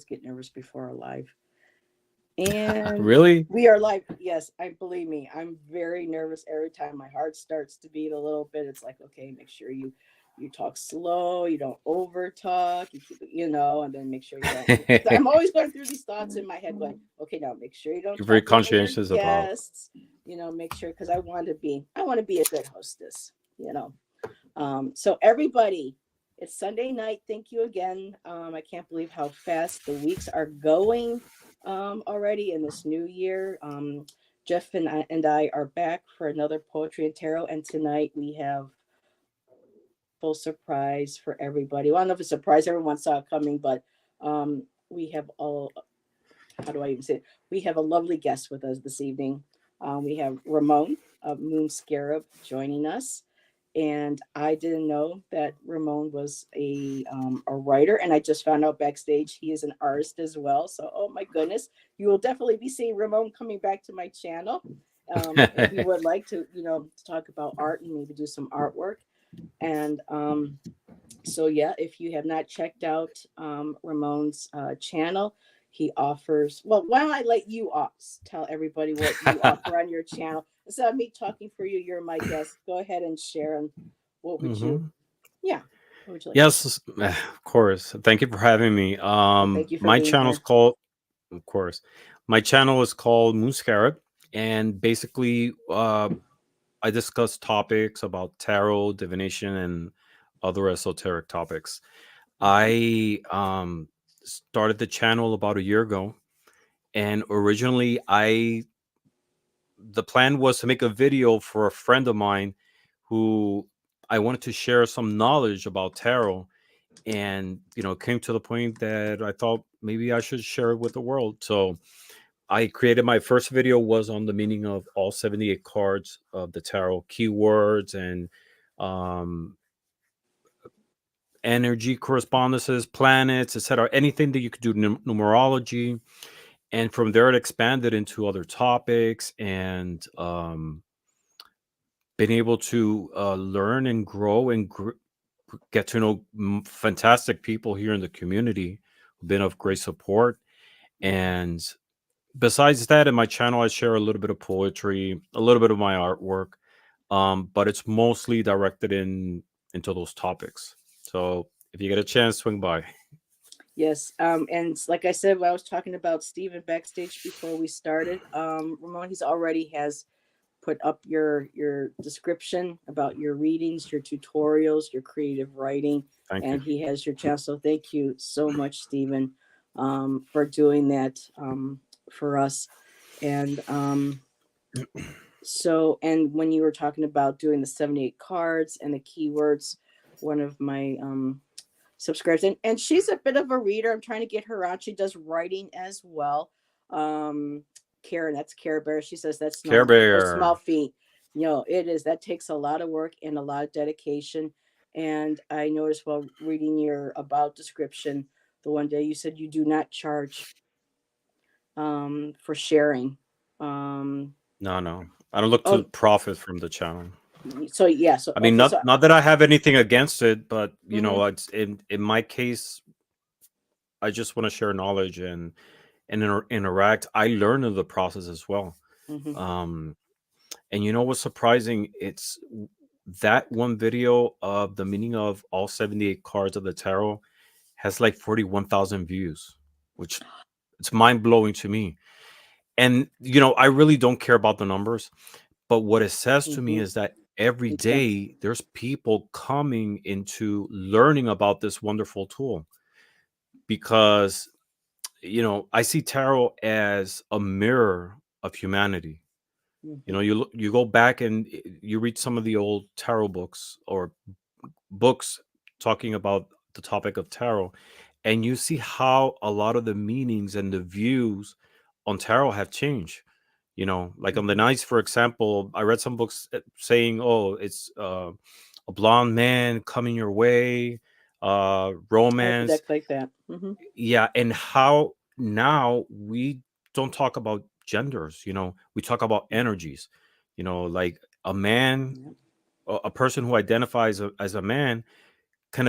get nervous before our live. And Really? we are live. Yes, I believe me. I'm very nervous every time my heart starts to beat a little bit. It's like, okay, make sure you talk slow, you don't over talk, you keep it, and then make sure you don't. I'm always going through these thoughts in my head, going, okay, now make sure you don't You're very talk over your conscientious about. guests. Make sure because I want to be a good hostess. So everybody, it's Sunday night. Thank you again. I can't believe how fast the weeks are going already in this new year. Jeff and I are back for another Poetry and Tarot, and tonight we have a wonderful surprise for everybody. Well, I don't know if it's a surprise; everyone saw it coming, but we have all. How do I even say it? We have a lovely guest with us this evening. We have Ramon of Moon Scarab joining us, and I didn't know that Ramon was a writer, and I just found out backstage he is an artist as well. So, oh my goodness, you will definitely be seeing Ramon coming back to my channel. If you would like to talk about art and maybe do some artwork, and so yeah, if you have not checked out Ramon's channel, he offers. Well, why don't I let you tell everybody what you offer on your channel instead of me talking for you? You're my guest. Go ahead and share. And what would you? Hmm. Yeah, what would you like to share? Yes, of course. Thank you for having me. Well, thank you for My being channel's here. called, of course, my channel is called Moon Scarab, and basically, I discuss topics about tarot, divination, and other esoteric topics. Mhm. I started the channel about a year ago, and originally, I the plan was to make a video for a friend of mine who I wanted to share some knowledge about tarot, and it came to the point that I thought maybe I should share it with the world. So I created my first video was on the meaning of all 78 cards of the tarot, keywords and um energy correspondences, planets, etc., anything that you could do, numerology. And from there it expanded into other topics, and been able to learn and grow and get to know fantastic people here in the community who've been of great support. And besides that, in my channel, I share a little bit of poetry, a little bit of my artwork, but it's mostly directed into those topics. So if you get a chance, swing by. Yes, and like I said, when I was talking about Steven backstage before we started, Ramon, he's already has put up your description about your readings, your tutorials, your creative writing, Thank you. and he has your channel. So thank you so much, Stephen, for doing that for us. And and when you were talking about doing the 78 cards and the keywords, one of my subscribers, and she's a bit of a reader. I'm trying to get her out. She does writing as well. Karen, that's Care Bear. She says that's Care no small Bear. feat. It is. That takes a lot of work and a lot of dedication. And I noticed while reading your about description the one day you said you do not charge for sharing. Um, No, no. I don't look to oh, profit from the channel. so yeah. So I mean, okay. not So not that I have anything against it, but mm-hmm, it's in my case, I just want to share knowledge and interact. I learn in the process as well. mm-hmm. Um, and what's surprising? It's that one video of the meaning of all 78 cards of the tarot has like 41,000 views, which it's mind blowing to me. And I really don't care about the numbers, but what it says to me Mm-hmm. is that every Intent. day there's people coming into learning about this wonderful tool, because I see tarot as a mirror of humanity. Mm-hmm. You go back and you read some of the old tarot books or books talking about the topic of tarot, and you see how a lot of the meanings and the views on tarot have changed. Like on the Mm-hmm. nights, for example, I read some books saying, oh, it's a blonde man coming your way, I read romance. that like that. Mm-hmm. Yeah, and how now we don't talk about genders, we talk about energies, like a man, Yeah. a person who identifies as a man can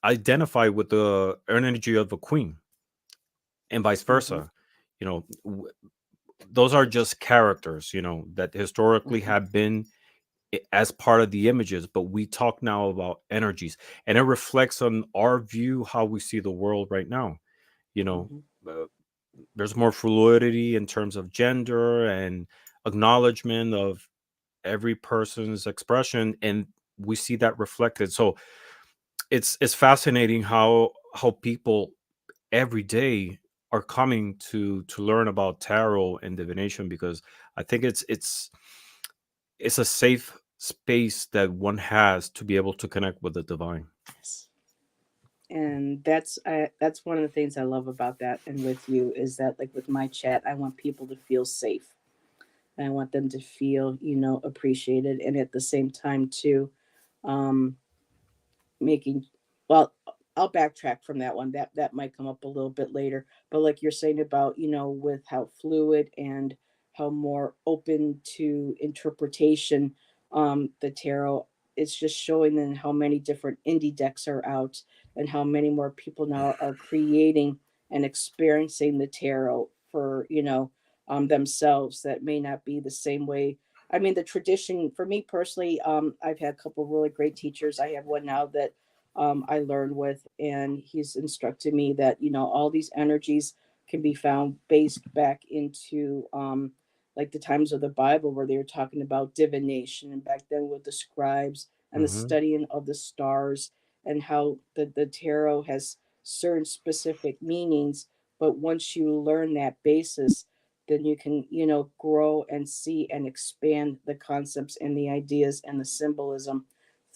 identify with the energy of a queen, and vice Hmm. versa. You know, those are just characters, that historically Hmm. have been as part of the images, but we talk now about energies, and it reflects on our view, how we see the world right now. You know, Hmm. uh, there's more fluidity in terms of gender and acknowledgement of every person's expression, and we see that reflected. So it's fascinating how people every day are coming to learn about tarot and divination, because I think it's a safe space that one has to be able to connect with the divine. Yes. And that's one of the things I love about that, and with you, is that, like, with my chat, I want people to feel safe. I want them to feel, appreciated, and at the same time too, um, making, well, I'll backtrack from that one. That might come up a little bit later. But like you're saying about, with how fluid and how more open to interpretation, the tarot, it's just showing then how many different indie decks are out, and how many more people now are creating and experiencing the tarot for, themselves, that may not be the same way. I mean, the tradition for me personally, I've had a couple of really great teachers. I have one now that I learned with, and he's instructed me that, all these energies can be found based back into, like the times of the Bible, where they were talking about divination, and back then with the scribes and the Hmm. studying of the stars, and how the tarot has certain specific meanings. But once you learn that basis, then you can, grow and see and expand the concepts and the ideas and the symbolism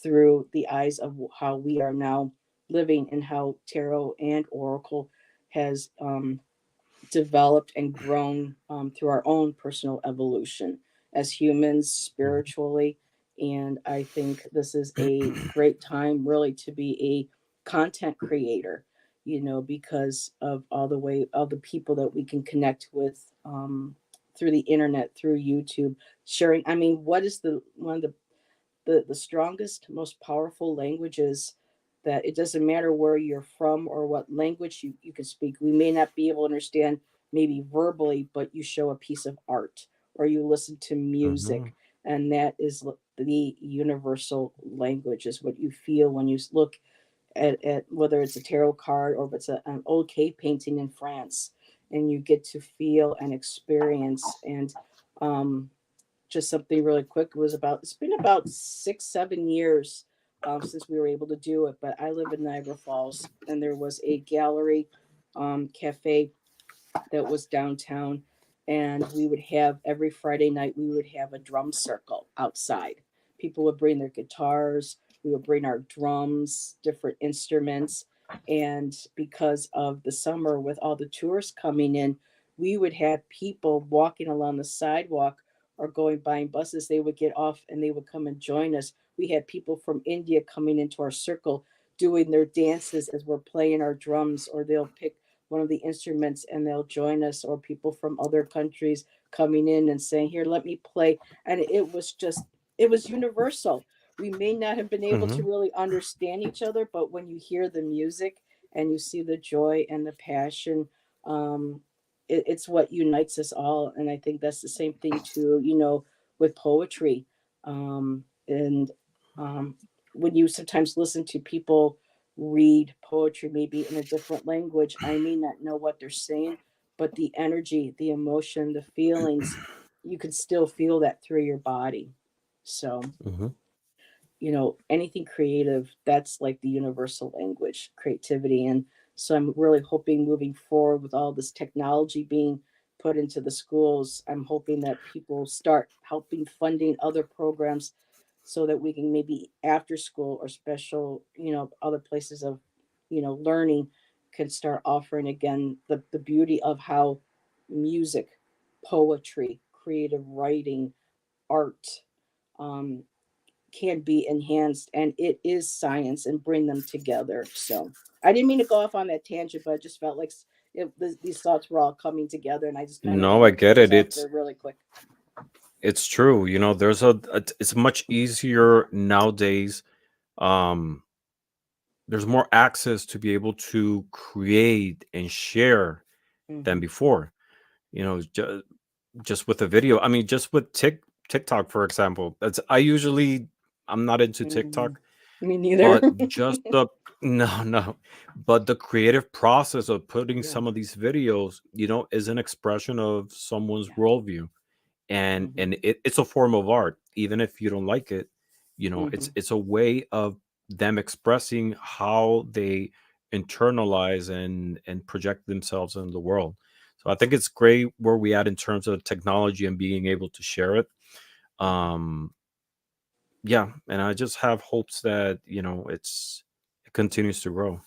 through the eyes of how we are now living, and how tarot and oracle has, developed and grown, through our own personal evolution as humans spiritually. And I think this is a great time really to be a content creator, because of all the way of the people that we can connect with, through the internet, through YouTube, sharing. I mean, what is the one of the strongest, most powerful languages, that it doesn't matter where you're from or what language you can speak. We may not be able to understand maybe verbally, but you show a piece of art or you listen to Hmm. music, and that is the universal language, is what you feel when you look at whether it's a tarot card or if it's an old cave painting in France, and you get to feel and experience. And um, just something really quick. It's been about 6 7 years, since we were able to do it. But I live in Niagara Falls, and there was a gallery, cafe that was downtown, and we would have every Friday night we would have a drum circle outside. People would bring their guitars, we would bring our drums, different instruments, and because of the summer with all the tourists coming in, we would have people walking along the sidewalk or going buying buses. They would get off and they would come and join us. We had people from India coming into our circle doing their dances as we're playing our drums, or they'll pick one of the instruments and they'll join us, or people from other countries coming in and saying, here, let me play. And it was universal. We may not have been able to Hmm. really understand each other, but when you hear the music and you see the joy and the passion, um, it's what unites us all. And I think that's the same thing too, with poetry. And when you sometimes listen to people read poetry, maybe in a different language, I may not know what they're saying, but the energy, the emotion, the feelings, you can still feel that through your body. So, Hmm. anything creative, that's like the universal language, creativity. And so I'm really hoping, moving forward with all this technology being put into the schools, I'm hoping that people start helping funding other programs, so that we can maybe after school or special, other places of, learning, can start offering again the beauty of how music, poetry, creative writing, art, um, can be enhanced, and it is science, and bring them together. So I didn't mean to go off on that tangent, but I just felt like these thoughts were all coming together, and I just kind of No, wanted I to put get those it. out there really quick. It's true. It's much easier nowadays. Um, there's more access to be able to create and share than Mm-hmm. before. You know, just with the video. I mean, just with TikTok, for example. I'm not into Mm-hmm. TikTok, Me neither. but just the no, no, but the creative process of putting Yeah. some of these videos, is an expression of someone's Yeah. worldview, and Mm-hmm. it's a form of art, even if you don't like it. Mm-hmm. It's a way of them expressing how they internalize and project themselves in the world. So I think it's great where we at in terms of technology and being able to share it. um yeah, and I just have hopes that it continues to grow.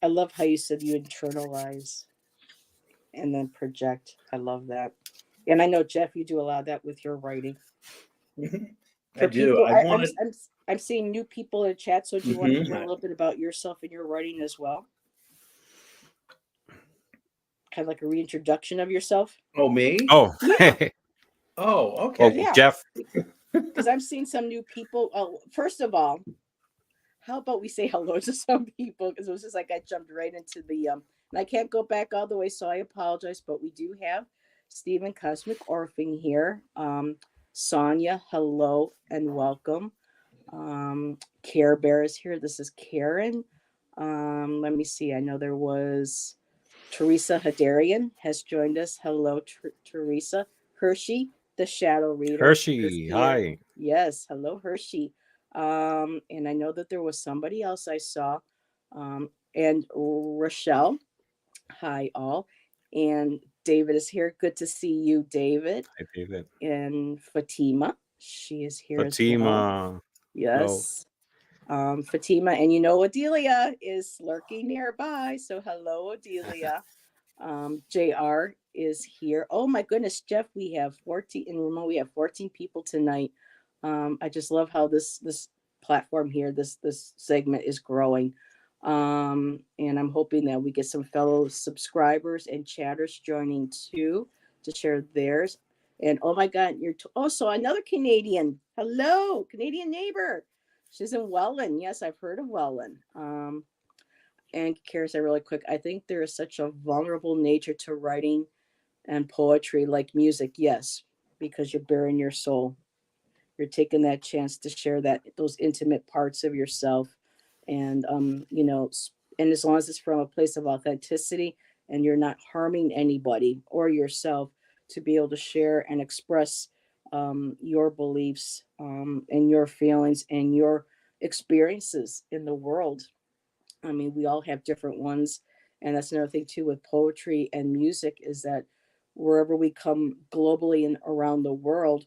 I love how you said you internalize and then project. I love that. And I know Jeff, you do a lot of that with your writing. Mhm. I For do. people, I wanted. I'm seeing new people in chat. So do you want to share a Mhm. little bit about yourself and your writing as well? Kind of like a reintroduction of yourself. Oh, me? Oh, Yeah, Oh, well, okay. yeah. Jeff. Because I'm seeing some new people. Oh, first of all, how about we say hello to some people? Because it was just like I jumped right into and I can't go back all the way, so I apologize. But we do have Stephen Cosmic Orphan here. Sonia, hello and welcome. Care Bear is here. This is Karen. Let me see. I know there was Teresa Hadarian has joined us. Hello, Teresa. Hershey, the shadow reader, is Hershey, here. hi. Yes, hello, Hershey. And I know that there was somebody else I saw. And Rochelle, hi, all. And David is here. Good to see you, David. Hi, David. And Fatima, she is here as well. Fatima. Hello. Yes. Fatima, and you know Adelia is lurking nearby. So hello, Adelia. JR is here. Oh my goodness, Jeff, we have 14 in Ramon, we have 14 people tonight. I just love how this platform here, this segment is growing. And I'm hoping that we get some fellow subscribers and chatters joining too to share theirs. And oh my God, so another Canadian. Hello, Canadian neighbor. She's in Welland. Yes, I've heard of Welland. And Kara said really quick, I think there is such a vulnerable nature to writing and poetry like music. Yes, because you're bearing your soul. You're taking that chance to share those intimate parts of yourself. And and as long as it's from a place of authenticity and you're not harming anybody or yourself, to be able to share and express your beliefs and your feelings and your experiences in the world. I mean, we all have different ones. And that's another thing too with poetry and music, is that wherever we come globally and around the world,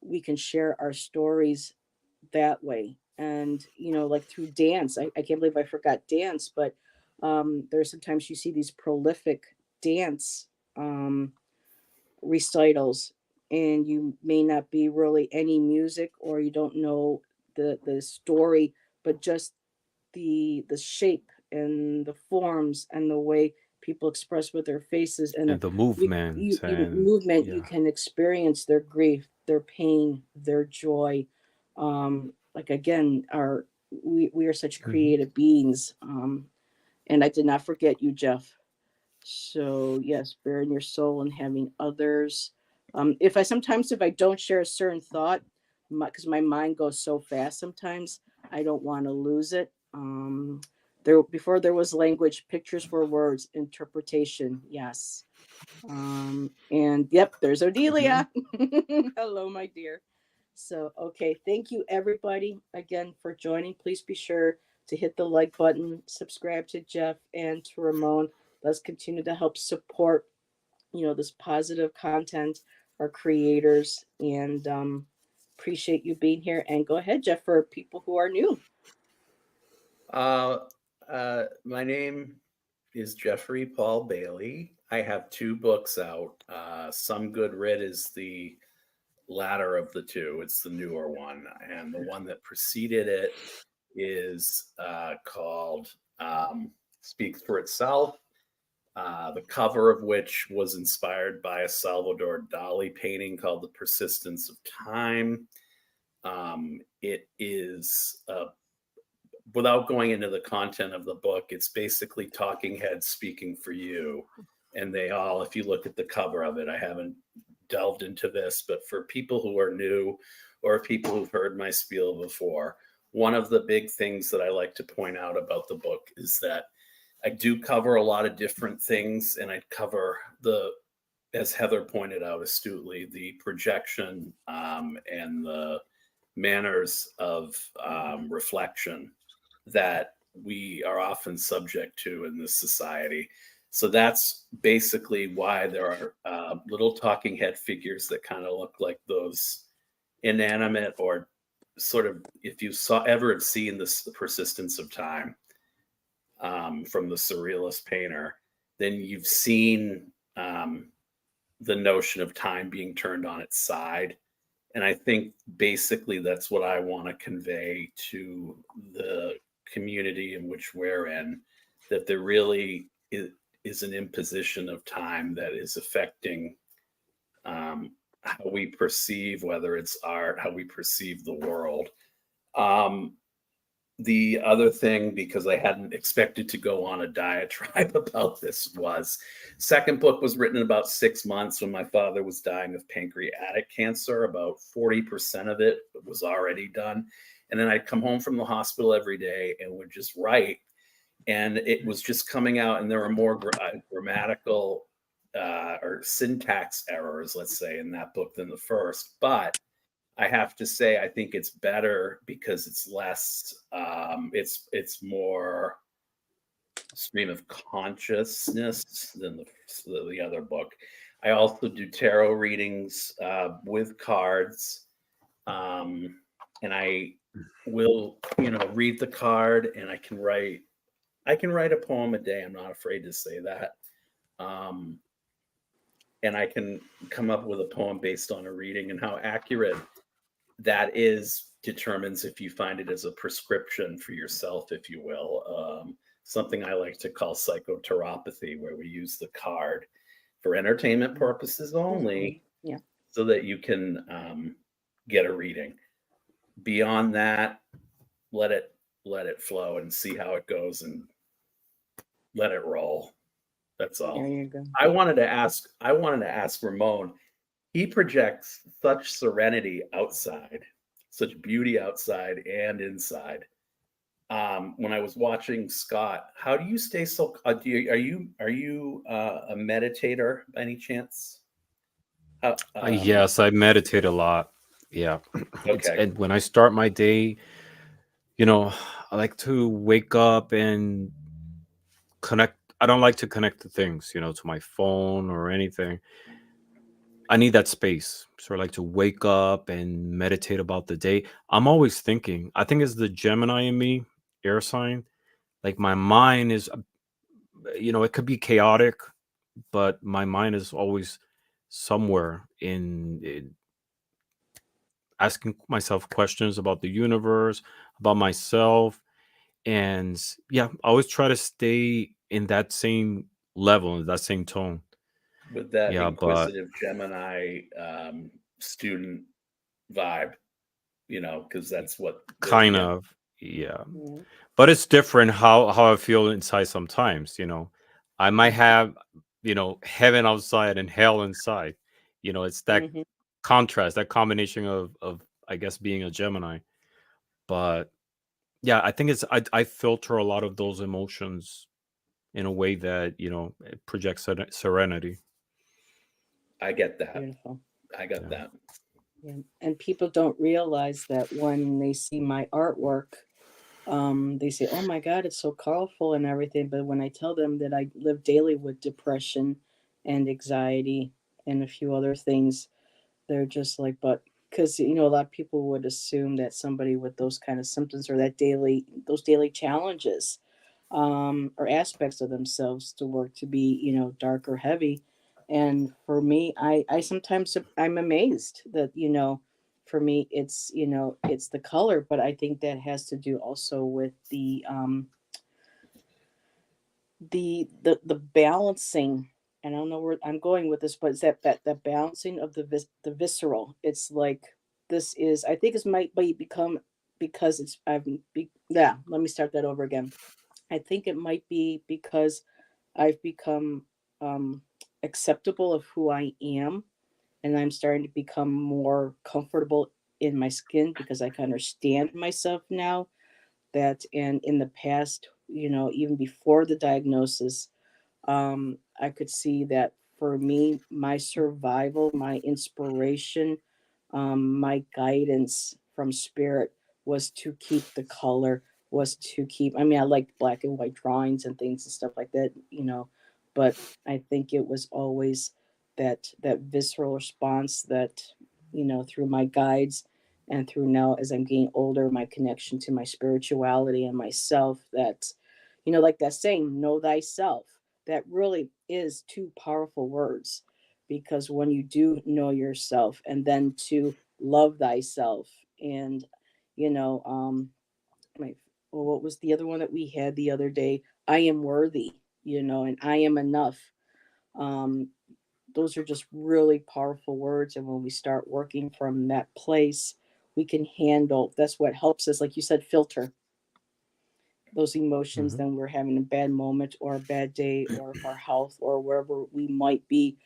we can share our stories that way. And, like through dance, I can't believe I forgot dance, but there's sometimes you see these prolific dance recitals, and you may not be really any music or you don't know the story, but just the shape and the forms and the way people express with their faces, and And the movements you and movement, you yeah. can experience their grief, their pain, their joy. Like again, we are such Mhm. creative beings. And I did not forget you, Jeff. So yes, bearing your soul and having others. If I don't share a certain thought, because my mind goes so fast sometimes, I don't want to lose it. There before there was language, pictures were words, interpretation. Yes. And yep, there's Mhm. Odelia. Hello, my dear. So, okay, thank you everybody again for joining. Please be sure to hit the like button, subscribe to Jeff and to Ramon. Let's continue to help support, this positive content, our creators, and appreciate you being here. And go ahead, Jeff, for people who are new. Uh, my name is Jeffrey Paul Bailey. I have two books out. Some Good Writ is the latter of the two. It's the newer one, and the one that preceded it is called Speaks for Itself. The cover of which was inspired by a Salvador Dali painting called The Persistence of Time. It is, without going into the content of the book, it's basically talking heads speaking for you. and they all, if you look at the cover of it, I haven't delved into this, but for people who are new or people who've heard my spiel before, one of the big things that I like to point out about the book is that I do cover a lot of different things, and I cover as Heather pointed out astutely, the projection and the manners of reflection that we are often subject to in this society. So that's basically why there are little talking head figures that kind of look like those inanimate, or sort of, if you ever have seen this, The Persistence of Time from the Surrealist painter, then you've seen the notion of time being turned on its side. And I think basically that's what I want to convey to the community in which we're in, that there really is an imposition of time that is affecting how we perceive, whether it's art, how we perceive the world. The other thing, because I hadn't expected to go on a diatribe about this, was second book was written in about 6 months when my father was dying of pancreatic cancer. About 40% of it was already done. And then I'd come home from the hospital every day and would just write. And it was just coming out, and there were more grammatical or syntax errors, let's say, in that book than the first. But I have to say, I think it's better because it's less, it's more stream of consciousness than the other book. I also do tarot readings with cards, and I will, read the card, and I can write a poem a day. I'm not afraid to say that. And I can come up with a poem based on a reading, and how accurate that is determines if you find it as a prescription for yourself, if you will. Something I like to call psychoteropathy, where we use the card for entertainment purposes only, so that you can get a reading. Beyond that, let it flow and see how it goes, and let it roll. That's all. There you go. I wanted to ask Ramon. He projects such serenity outside, such beauty outside and inside. When I was watching Scott, how do you stay so? Are you a meditator by any chance? Yes, I meditate a lot. Yeah. Okay. And when I start my day, I like to wake up and connect. I don't like to connect to things, to my phone or anything. I need that space. So I like to wake up and meditate about the day. I'm always thinking. I think it's the Gemini in me, air sign. Like my mind is, it could be chaotic, but my mind is always somewhere in asking myself questions about the universe, about myself. And yeah, I always try to stay in that same level, in that same tone. With that Yeah, but inquisitive Gemini student vibe, because that's what kind of, yeah. But it's different how I feel inside sometimes, I might have, heaven outside and hell inside. It's that contrast, that combination of I guess being a Gemini. But yeah, I think I filter a lot of those emotions in a way that, it projects serenity. I get that. Beautiful. I got that. Yeah. And people don't realize that when they see my artwork, they say, "Oh my God, it's so colorful and everything." But when I tell them that I live daily with depression and anxiety and a few other things, they're just like, "But," because a lot of people would assume that somebody with those kind of symptoms, or those daily challenges, or aspects of themselves to work to be dark or heavy. And for me, I sometimes I'm amazed that for me it's the color, but I think that has to do also with the balancing. And I don't know where I'm going with this, but it's that balancing of the visceral. It's like, this is, I think, it might be become, because it's yeah, let me start that over again. I think it might be because I've become um, acceptable of who I am, and I'm starting to become more comfortable in my skin because I can understand myself now. That and in the past, even before the diagnosis, I could see that for me, my survival, my inspiration, my guidance from spirit was to keep the color, was to keep, I mean, I liked black and white drawings and things and stuff like that, but I think it was always that visceral response that, through my guides and through now as I'm getting older, my connection to my spirituality and myself that, like that saying, know thyself, that really is two powerful words because when you do know yourself and then to love thyself and my well, what was the other one that we had the other day, I am worthy, and I am enough. um those are just really powerful words, and when we start working from that place, we can handle, that's what helps us, like you said, filter those emotions. Hmm. Then we're having a bad moment or a bad day or if our health or wherever we might be,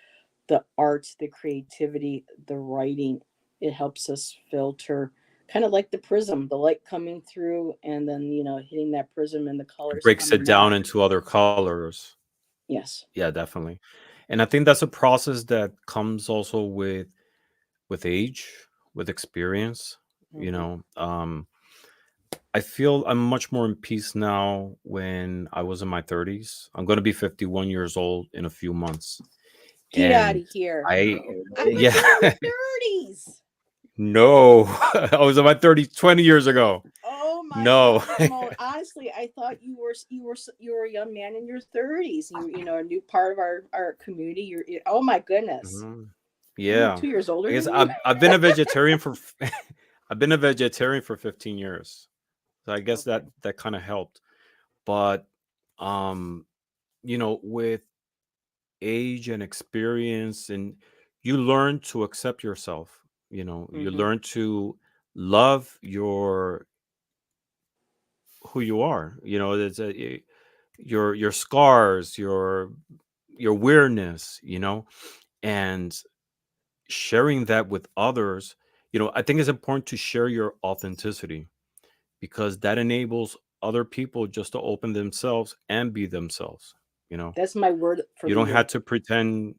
the art, the creativity, the writing, it helps us filter, kind of like the prism, the light coming through and then hitting that prism and the It colors breaks it coming out. down into other colors. Yes. Yeah, definitely. And I think that's a process that comes also with age, with experience. You Hmm. know, I feel I'm much more in peace now when I was in my 30s. I'm going to be 51 years old in a few months. Get out And of here. I, I thought yeah, you were in your 30s. no, I was in my 30s 20 years ago. Oh my No. God, Ramon. Honestly, I thought you were a young man in your 30s. You a new part of our community. Oh my goodness. Mhm. I'm Yeah. 2 years I older guess than you. I've been a vegetarian for I've been a vegetarian for 15 years. So I guess Okay. that kind of helped. But um with age and experience, and you learn to accept yourself. You Hmm. learn to love who you are. Your scars, your weirdness, and sharing that with others. I think it's important to share your authenticity because that enables other people just to open themselves and be themselves. you know That's my word for you the don't have year. to pretend.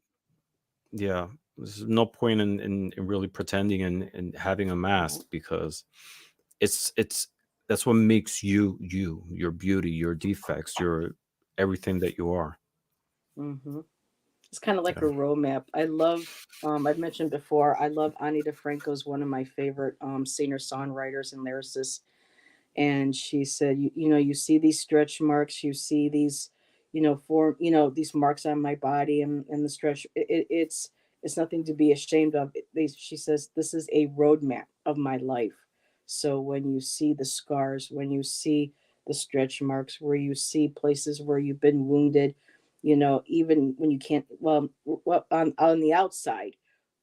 Yeah, there's no point in really pretending and having a mask No. because it's that's what makes your beauty, your defects, your everything that you are. Hmm. It's kind of like Yeah. a roadmap. I love, I've mentioned before, I love Ani DeFranco's one of my favorite singer songwriters and lyricists. And she said, you see these stretch marks, you see these, these marks on my body and the stretch. It's nothing to be ashamed of. She says, this is a roadmap of my life. So when you see the scars, when you see the stretch marks, where you see places where you've been wounded, even when you can't, well on the outside,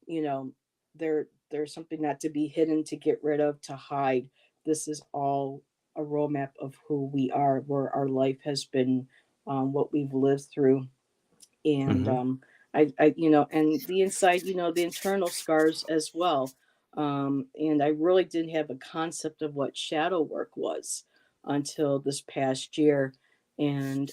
you know, there's something not to be hidden, to get rid of, to hide. This is all a roadmap of who we are, where our life has been, what we've lived through, and Hmm. and the inside, the internal scars as well. And I really didn't have a concept of what shadow work was until this past year, and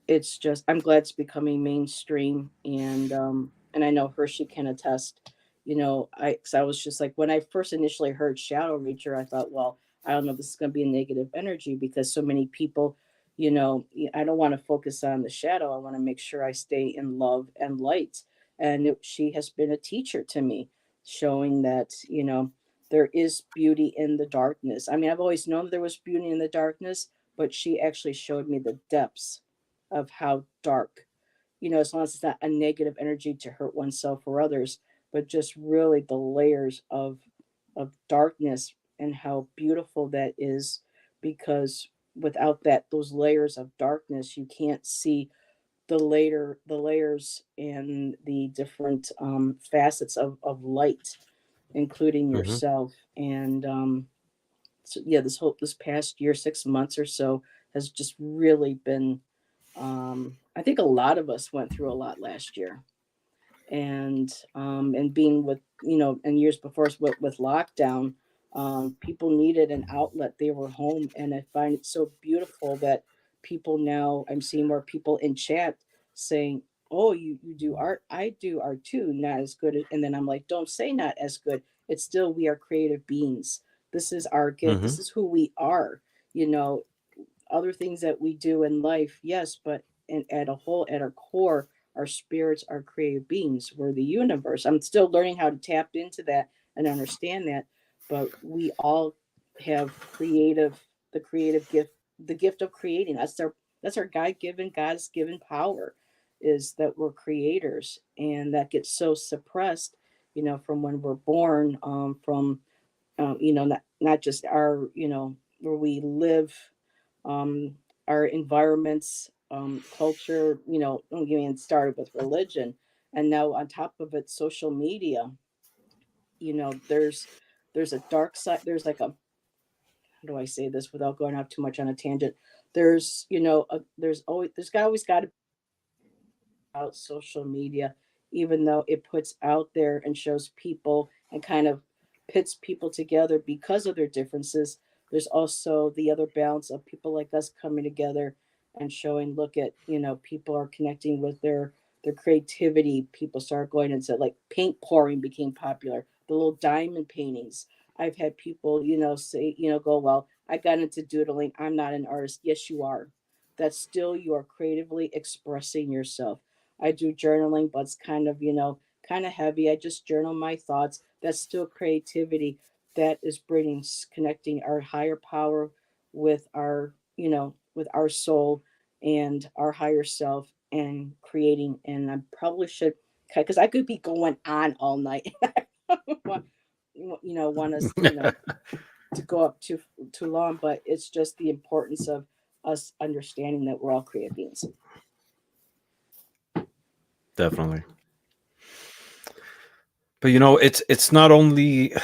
it's just, I'm glad it's becoming mainstream, and I know Hershey can attest. I was just like, when I first initially heard shadow reacher, I thought, well, I don't know if this is going to be a negative energy because so many people, I don't want to focus on the shadow. I want to make sure I stay in love and light. And she has been a teacher to me, showing that there is beauty in the darkness. I mean, I've always known there was beauty in the darkness, but she actually showed me the depths of how dark, as long as it's not a negative energy to hurt oneself or others, but just really the layers of darkness and how beautiful that is, because without those layers of darkness, you can't see the layers and the different facets of light, including Hmm. yourself. And so yeah, this past year, 6 months or so, has just really been, I think a lot of us went through a lot last year, and being with, and years before us with lockdown, people needed an outlet. They were home, and I find it so beautiful that people now, I'm seeing more people in chat saying, oh, you do art, I do art too, not as good and then I'm like, don't say not as good. It's still, we are creative beings. This is our gift, Hmm. this is who we are. you know Other things that we do in life, yes, but at a whole, at our core, our spirits are creative beings. We're the universe. I'm still learning how to tap into that and understand that, but we all have the creative gift, the gift of creating. That's our God's given power, is that we're creators, and that gets so suppressed, from when we're born, from not just our, where we live, um, our environments, culture, don't get me started with religion. And now on top of it, social media, there's a dark side. There's like a, how do I say this without going off too much on a tangent? There's always got to about social media, even though it puts out there and shows people and kind of pits people together because of their differences. There's also the other balance of people like us coming together and showing, look at, people are connecting with their creativity. People start going into, like, paint pouring became popular, the little diamond paintings. I've had people, say, go, well, I got into doodling, I'm not an artist. Yes, you are. That's still, you are creatively expressing yourself. I do journaling, but it's kind of heavy. I just journal my thoughts. That's still creativity. That is bringing, connecting our higher power with with our soul and our higher self, and creating. And I probably should, because I could be going on all night. want, want us, to go up too long, but it's just the importance of us understanding that we're all creative beings. Definitely. But it's not only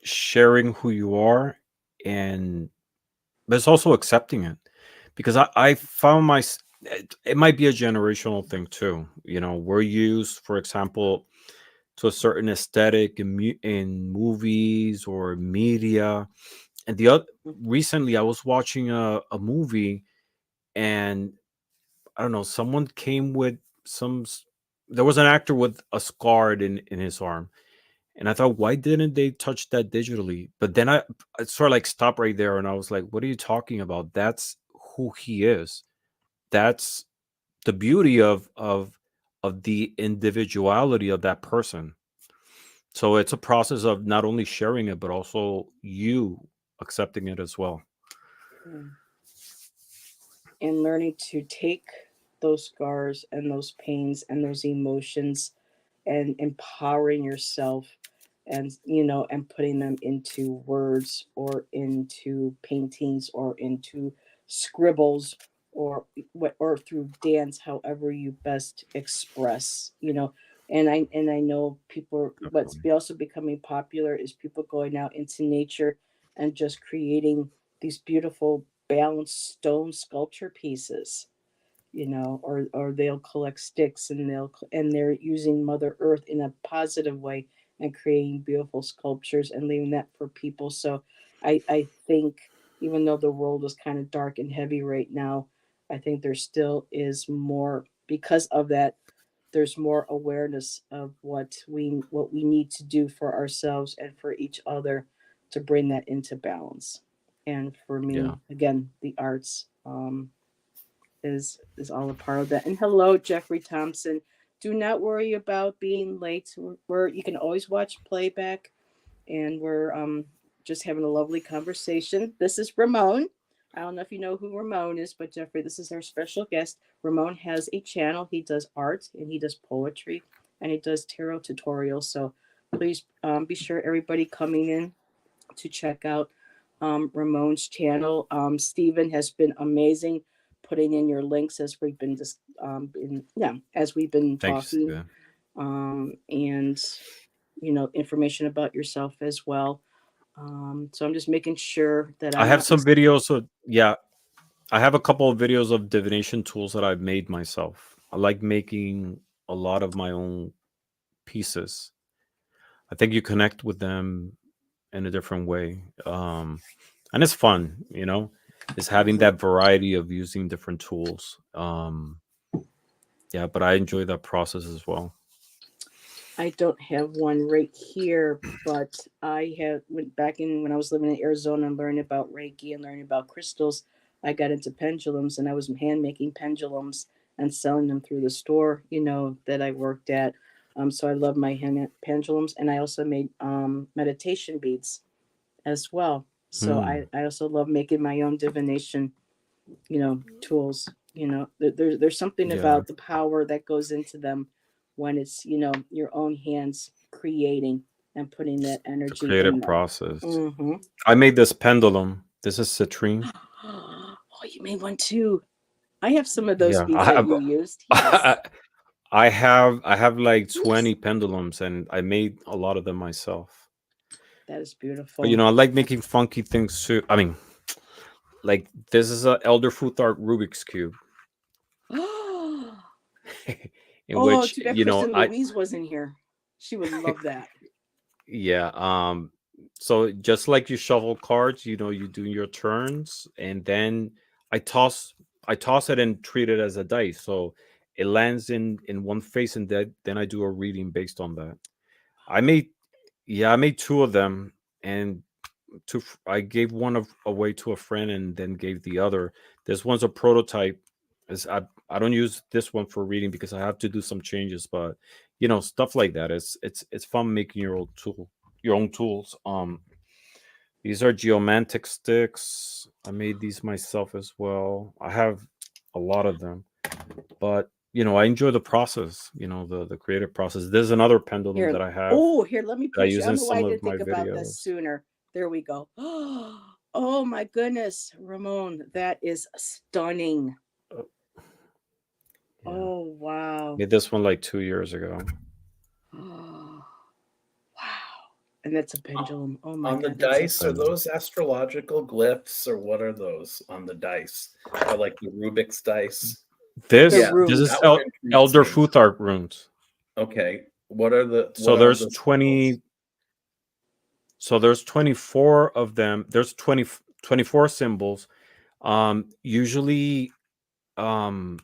sharing who you are, and but it's also accepting it, because I found it might be a generational thing too. We're used, for example, to a certain aesthetic in movies or media. And recently I was watching a movie, and I don't know, someone came with there was an actor with a scar in his arm. And I thought, why didn't they touch that digitally? But then I sort of like stopped right there, and I was like, what are you talking about? That's who he is. That's the beauty of the individuality of that person. So it's a process of not only sharing it, but also you accepting it as well. Mm. And learning to take those scars and those pains and those emotions, and empowering yourself, and putting them into words, or into paintings, or into scribbles, or through dance, however you best express. And I know people, what's Definitely. also becoming popular is people going out into nature and just creating these beautiful balanced stone sculpture pieces, or they'll collect sticks, and they're using Mother Earth in a positive way, and creating beautiful sculptures and leaving that for people. So I think, even though the world is kind of dark and heavy right now, I think there still is more, because of that. There's more awareness of what we need to do for ourselves and for each other, to bring that into balance. And for Yeah. me, again, the arts, is all a part of that. And hello, Jeffrey Thompson. Do not worry about being late. You can always watch playback, and we're just having a lovely conversation. This is Ramon. I don't know if you know who Ramon is, but Jeffrey, this is our special guest. Ramon has a channel. He does art, and he does poetry, and he does tarot tutorials. So please, be sure everybody coming in to check out, Ramon's channel. Stephen has been amazing putting in your links as we've been just, as we've been Thank you, talking, Steven. and information about yourself as well. So I'm just making sure that I I'm have not some videos. So yeah, I have a couple of videos of divination tools that I've made myself. I like making a lot of my own pieces. I think you connect with them in a different way. And it's fun, is having Mhm. that variety of using different tools. Yeah, but I enjoy that process as well. I don't have one right here, but I have went back in when I was living in Arizona and learning about Reiki and learning about crystals. I got into pendulums and I was hand making pendulums and selling them through the store, that I worked at. So I love my hand pendulums, and I also made meditation beads as well. So Hmm. I also love making my own divination, tools. There's something Yeah, about the power that goes into them when it's, your own hands creating and putting that the energy in creative them. process. Mm-hmm. I made this pendulum. This is citrine. Oh, you made one too. I have some of those Yeah, beads that you used. Yes. I have like Oops. 20 pendulums, and I made a lot of them myself. That is But beautiful. I like making funky things too. I mean, like this is a Elder Futhark Rubik's cube, Oh, in which too bad Kristen I Louise wasn't here. She would love that. yeah. So just like you shuffle cards, you do your turns, and then I toss I toss it and treat it as a dice. So it lands in one face, and then I do a reading based on that. I made Yeah, I made two of them, and I gave one away to a friend, and then gave the other. This one's a prototype. Is I don't use this one for reading because I have to do some changes, but stuff like that. It's fun making your own tools. These are geomantic sticks. I made these myself as well. I have a lot of them, but I enjoy the process. The creative process. There's another pendulum Here, that I have here, let me that I put you. I use don't in know why I some of didn't my think about this videos. sooner. There we go. Oh my goodness, Ramon, that is stunning. Uh, Yeah. Oh wow. Made this one like 2 years ago. Oh, wow. And that's a pendulum. Oh my On the god, that's so dice, are cool. those astrological glyphs or what are those on the dice? Or like the Rubik's dice? The This Yeah, this is runes. that one intrigues Elder me. Futhark runes. Okay, So what are there's the symbols? 20. So there's 24 of them. There's 24 symbols. Usually, um,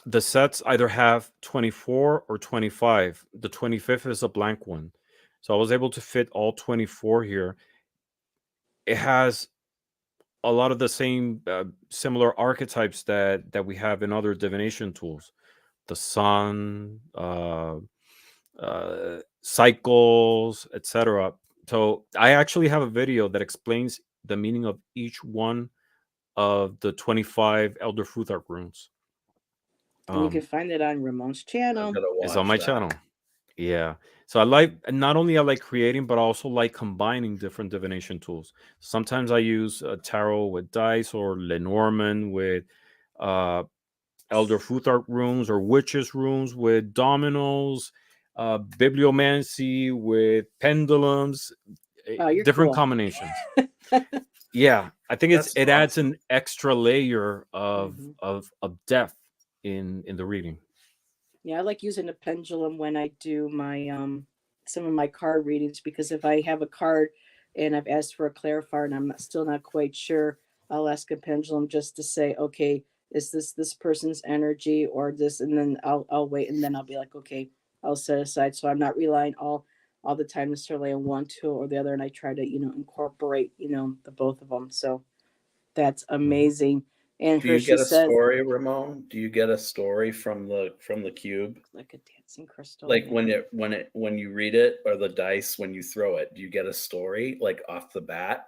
the sets either have 24 or 25. The 25th is a blank one. So I was able to fit all 24 here. It has a lot of the same similar archetypes that we have in other divination tools. The sun, cycles, etc. So I actually have a video that explains the meaning of each one of the 25 Elder Futhark runes. And you can Um, find it on Ramon's I've channel. got to it's on watch my that. channel. Yeah. So not only I like creating, but I also like combining different divination tools. Sometimes I use tarot with dice, or Lenormand with uh, Elder Futhark runes, or Witches runes with dominoes, Bibliomancy with pendulums, Oh, you're different cool. combinations. Yeah, I think That's it adds awesome. an extra layer of Hmm. depth in the reading. Yeah, I like using a pendulum when I do my some of my card readings, because if I have a card and I've asked for a clarifier and still not quite sure, I'll ask a pendulum just to say, okay, is this person's energy or this, and then I'll wait, and then I'll be like, okay, I'll set aside, so I'm not relying all the time necessarily on one tool or the other, and I try to incorporate the both of them. So that's Mhm. amazing. And Do you Hershey get a says, story, Ramon? Do you get a story from the cube? like a dancing crystal, Like yeah. when you read it, or the dice when you throw it, do you get a story like off the bat?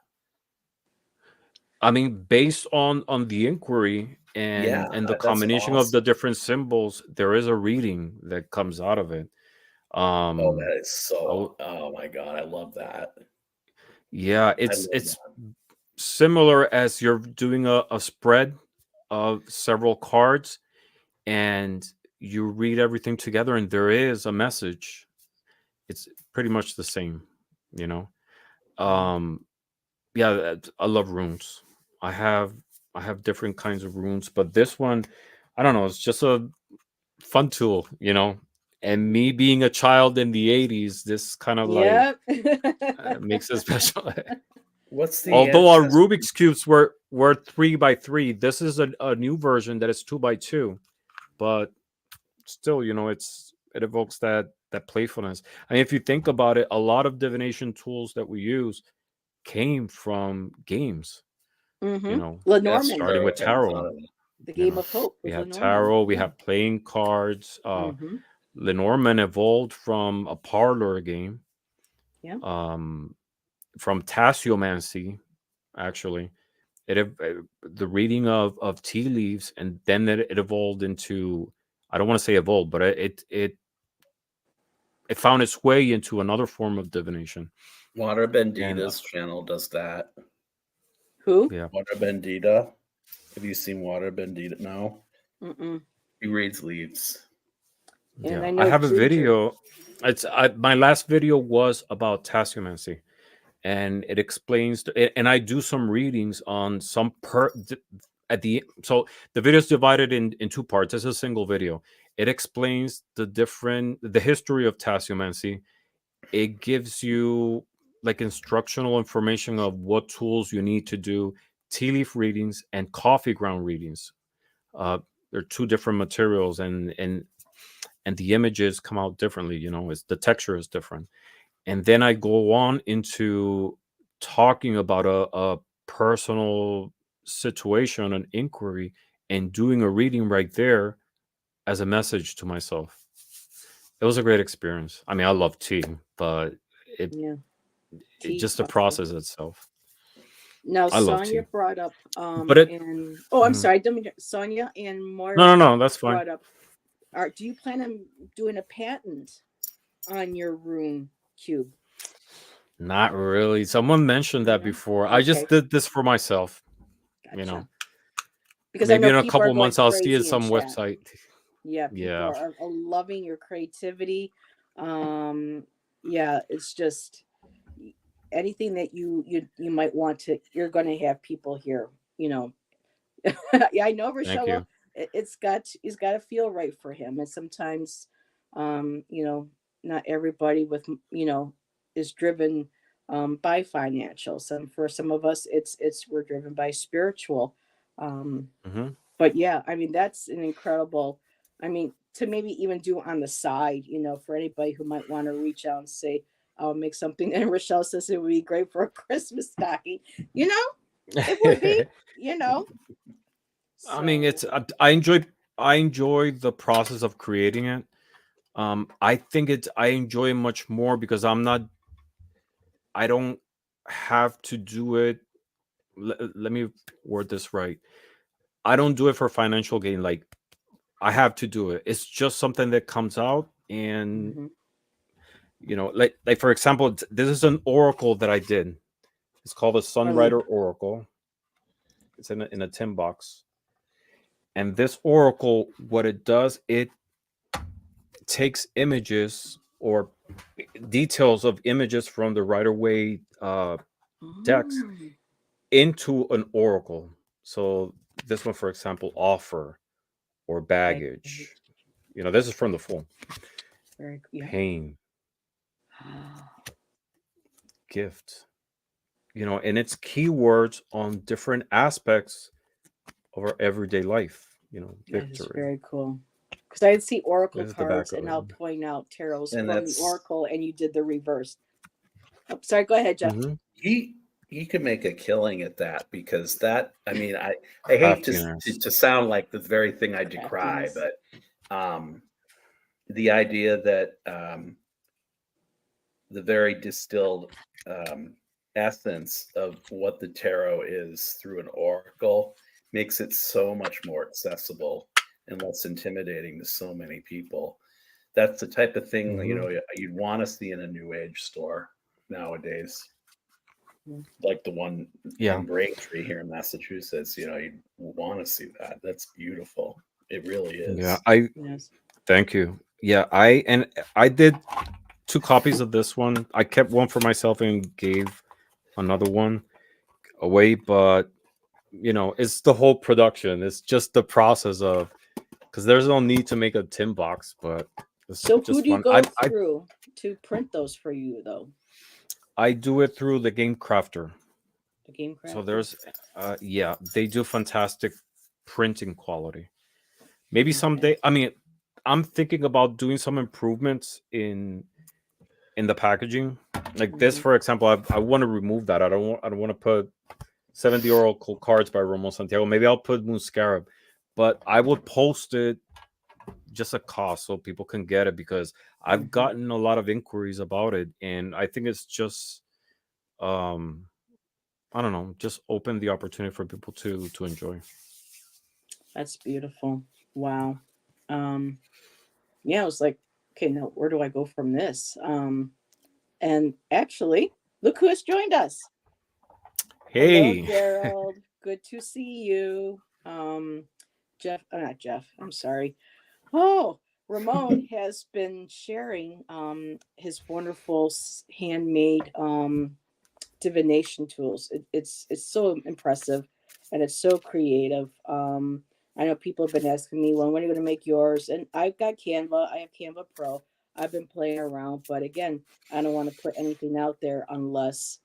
I mean, based on the inquiry Yeah, and the that's combination of the awesome. different symbols, there is a reading that comes out of it. Oh, Um, that is I w- so. Oh my god, I love that. yeah, I love it's that. similar as you're doing a spread of several cards, and you read everything together, and there is a message. It's pretty much the same, you know. Mm. Um, yeah, I love runes. I have I have different kinds of runes, but this one, I don't know, it's just a fun tool, you know. And me being a child in the 80s, this kind of like Yep. makes it special. What's the Although our ancestor? Rubik's cubes were 3 by 3, this is a new version that is 2 by 2. But still, you know, it evokes that playfulness. I mean, if you think about it, a lot of divination tools that we use came from games. You Mm-hmm. know, That's Lenormand, starting true. with I hadn't thought tarot. of that. the You game know, of hope we was have Lenormand. tarot, we Yeah. have playing cards. Mm-hmm. Lenormand evolved from a parlor game, Yeah. um, from tasseomancy, actually. The reading of tea leaves, and then it evolved into, I don't want to say evolved, but it found its way into another form of divination. Water And Bendita's channel does that. Who? yeah, Water Bendita. Have you seen Water Bendita? No. Mm-mm. He reads leaves. And yeah, I I know have a Ginger. video. My last video was about tasseomancy, and it explains and I do some readings on some at the so the video is divided in 2 parts. It's a single video. It explains the history of tasseomancy. It gives you like instructional information of what tools you need to do tea leaf readings and coffee ground readings. uh they're 2 different materials, and the images come out differently, you know, it's the texture is different. And then I go on into talking about a personal situation, an inquiry, and doing a reading right there as a message to myself. It was a great experience. I mean, I love tea, but it, Yeah. it Tea, just the coffee. process itself. Now I love Sonia tea, brought up but it. and oh, I'm Mhm. sorry, Sonia and No, Moira no, no, that's fine. brought up, do you plan on doing a patent on your rune cube? Not really. Someone mentioned that No. before. I Okay, just did this for myself. You know, gotcha. Because I maybe know in a people are couple going months I'll see it crazy in some chat. website. Yeah, people Yeah, are loving your creativity. Um, yeah, it's just anything that you might want to. You're going to have people here. You know, yeah, I know thank Rochelle. you. It's got to feel right for him, and sometimes, you know, not everybody with is driven by financial. For some of us, it's we're driven by spiritual. Um, Hmm. but yeah, I mean that's an incredible. I mean to maybe even do on the side, for anybody who might want to reach out and say, "I'll make something." And Rochelle says it would be great for a Christmas stocking. You know, it would be. You know, I mean, so. I enjoy the process of creating it. I enjoy it much more because I don't have to do it. Let me word this right. I don't do it for financial gain. Like, I have to do it. It's just something that comes out, and Mhm. like for example, this is an oracle that I did. It's called a Really. Sunrider Oracle. It's in a tin box. And this oracle, what it does, it takes images or details of images from the Rider Waite decks Mm. into an oracle. So this one, for example, offer or Right. baggage. You know, this is from the full Very. Yeah. pain, gift. You know, and it's keywords on different aspects of our everyday life. You know, That is victory. very cool. Because I'd see oracle This is the back cards, of and it. I'll point out tarots And from the that's oracle, and you did the reverse. Oh, sorry. Go ahead, Jeff. Mm-hmm. he could make a killing at that, because that, I mean, I hate Craftiness. to sound like the very thing I decry, Craftiness. but the idea that the very distilled essence of what the tarot is through an oracle makes it so much more accessible and less intimidating to so many people. That's the type of thing, Mm-hmm. you'd want to see in a new age store nowadays, Mm. like the one Yeah. in Braintree here in Massachusetts. You'd want to see that. That's beautiful. It really Yeah. is. Yes. Thank you. Yeah, I did 2 copies of this one. I kept one for myself and gave another one away, but it's the whole production. It's just the process of, because there's no need to make a tin box, but it's So who just do you fun. go through to print those for you though? I do it through the Game Crafter. The Game So Crafter. there's, yeah, they do fantastic printing quality. Maybe Okay. someday. I mean, I'm thinking about doing some improvements in the packaging. Like this, Mhm. for example, I want to remove that. I don't want to put 70 Oracle cards by Ramon Santiago. Maybe I'll put Moon Scarab, but I would post it just a cost so people can get it, because I've Mhm. gotten a lot of inquiries about it, and I think it's just um I don't know, just open the opportunity for people to enjoy. That's beautiful. Wow. Um, yeah, I was like, okay, now where do I go from this? And actually, look who has joined us. Hello, Hey, Gerald. Good to see you. Jeff, not Jeff. I'm sorry. Oh, Ramon has been sharing his wonderful handmade divination tools. It's so impressive, and it's so creative. I know people have been asking me when are you going to make yours, and I've got Canva. I have Canva Pro. I've been playing around, but again, I don't want to put anything out there unless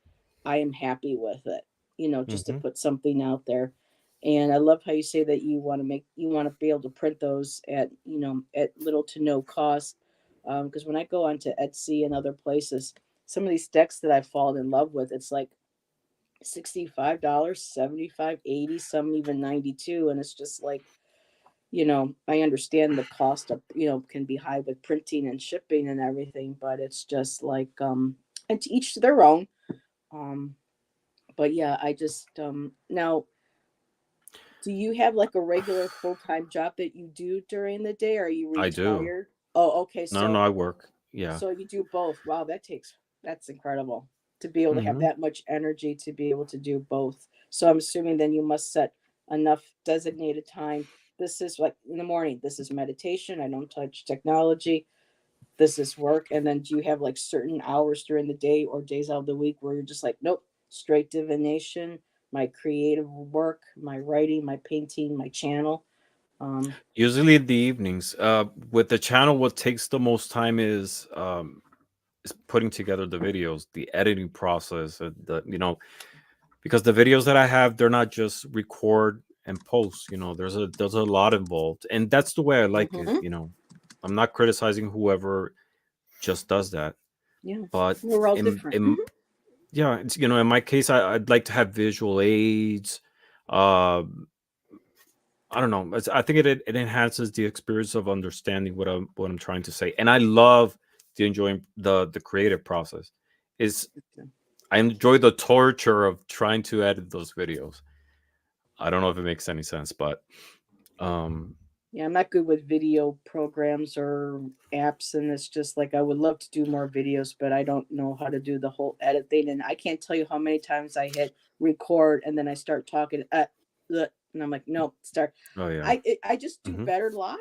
I am happy with it. Just to hmm put something out there. And I love how you say that you want to be able to print those at at little to no cost. Because when I go onto Etsy and other places, some of these decks that I've fallen in love with, it's like $65, 75, 80, some even 92. And it's just like, I understand the cost of, can be high with printing and shipping and everything, but it's just like, and to each their own. Um, but yeah, I just, now, do you have like a regular full time job that you do during the day? Or are you I do. retired? Oh, okay. No, no, So I work. Yeah. So you do both. Wow, that's incredible to be able to have hmm that much energy to be able to do both. So I'm assuming then you must set enough designated time. This is like in the morning, this is meditation. I don't touch technology. This is work. And then do you have like certain hours during the day or days out of the week where you're just like, nope, straight divination, my creative work, my writing, my painting, my channel. Um, Usually in the evenings. With the channel, what takes the most time is putting together the videos, the editing process, because the videos that I have, they're not just record and post. There's a lot involved, and that's the way I like it. mhm. I'm not criticizing whoever just does that, Yeah, but we're all in different. in yeah, it's, in my case, I'd like to have visual aids. Uh, I don't know. I think it enhances the experience of understanding what I'm trying to say, and I love the enjoying the creative process. Is I enjoy the torture of trying to edit those videos. I don't know if it makes any sense, but um, Yeah, I'm not good with video programs or apps, and it's just like I would love to do more videos, but I don't know how to do the whole edit thing. And I can't tell you how many times I hit record and then I start talking, and I'm like, no, start. oh yeah, I just do hmm better live,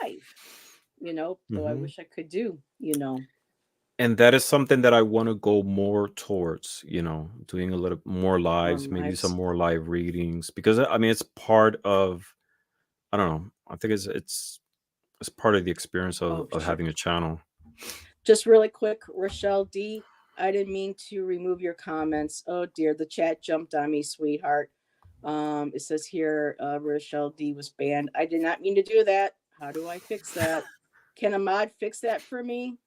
though I hmm wish I could do. and that is something that I want to go more towards. Doing a little more More lives, maybe some lives. more live readings, because I mean it's part of. I don't know. I think it's part of the experience Oh, of having a channel. just really quick, Rochelle D. I didn't mean to remove your comments. Oh dear, the chat jumped on me, sweetheart. It says here Rochelle D was banned. I did not mean to do that. How do I fix that? Can a mod fix that for me?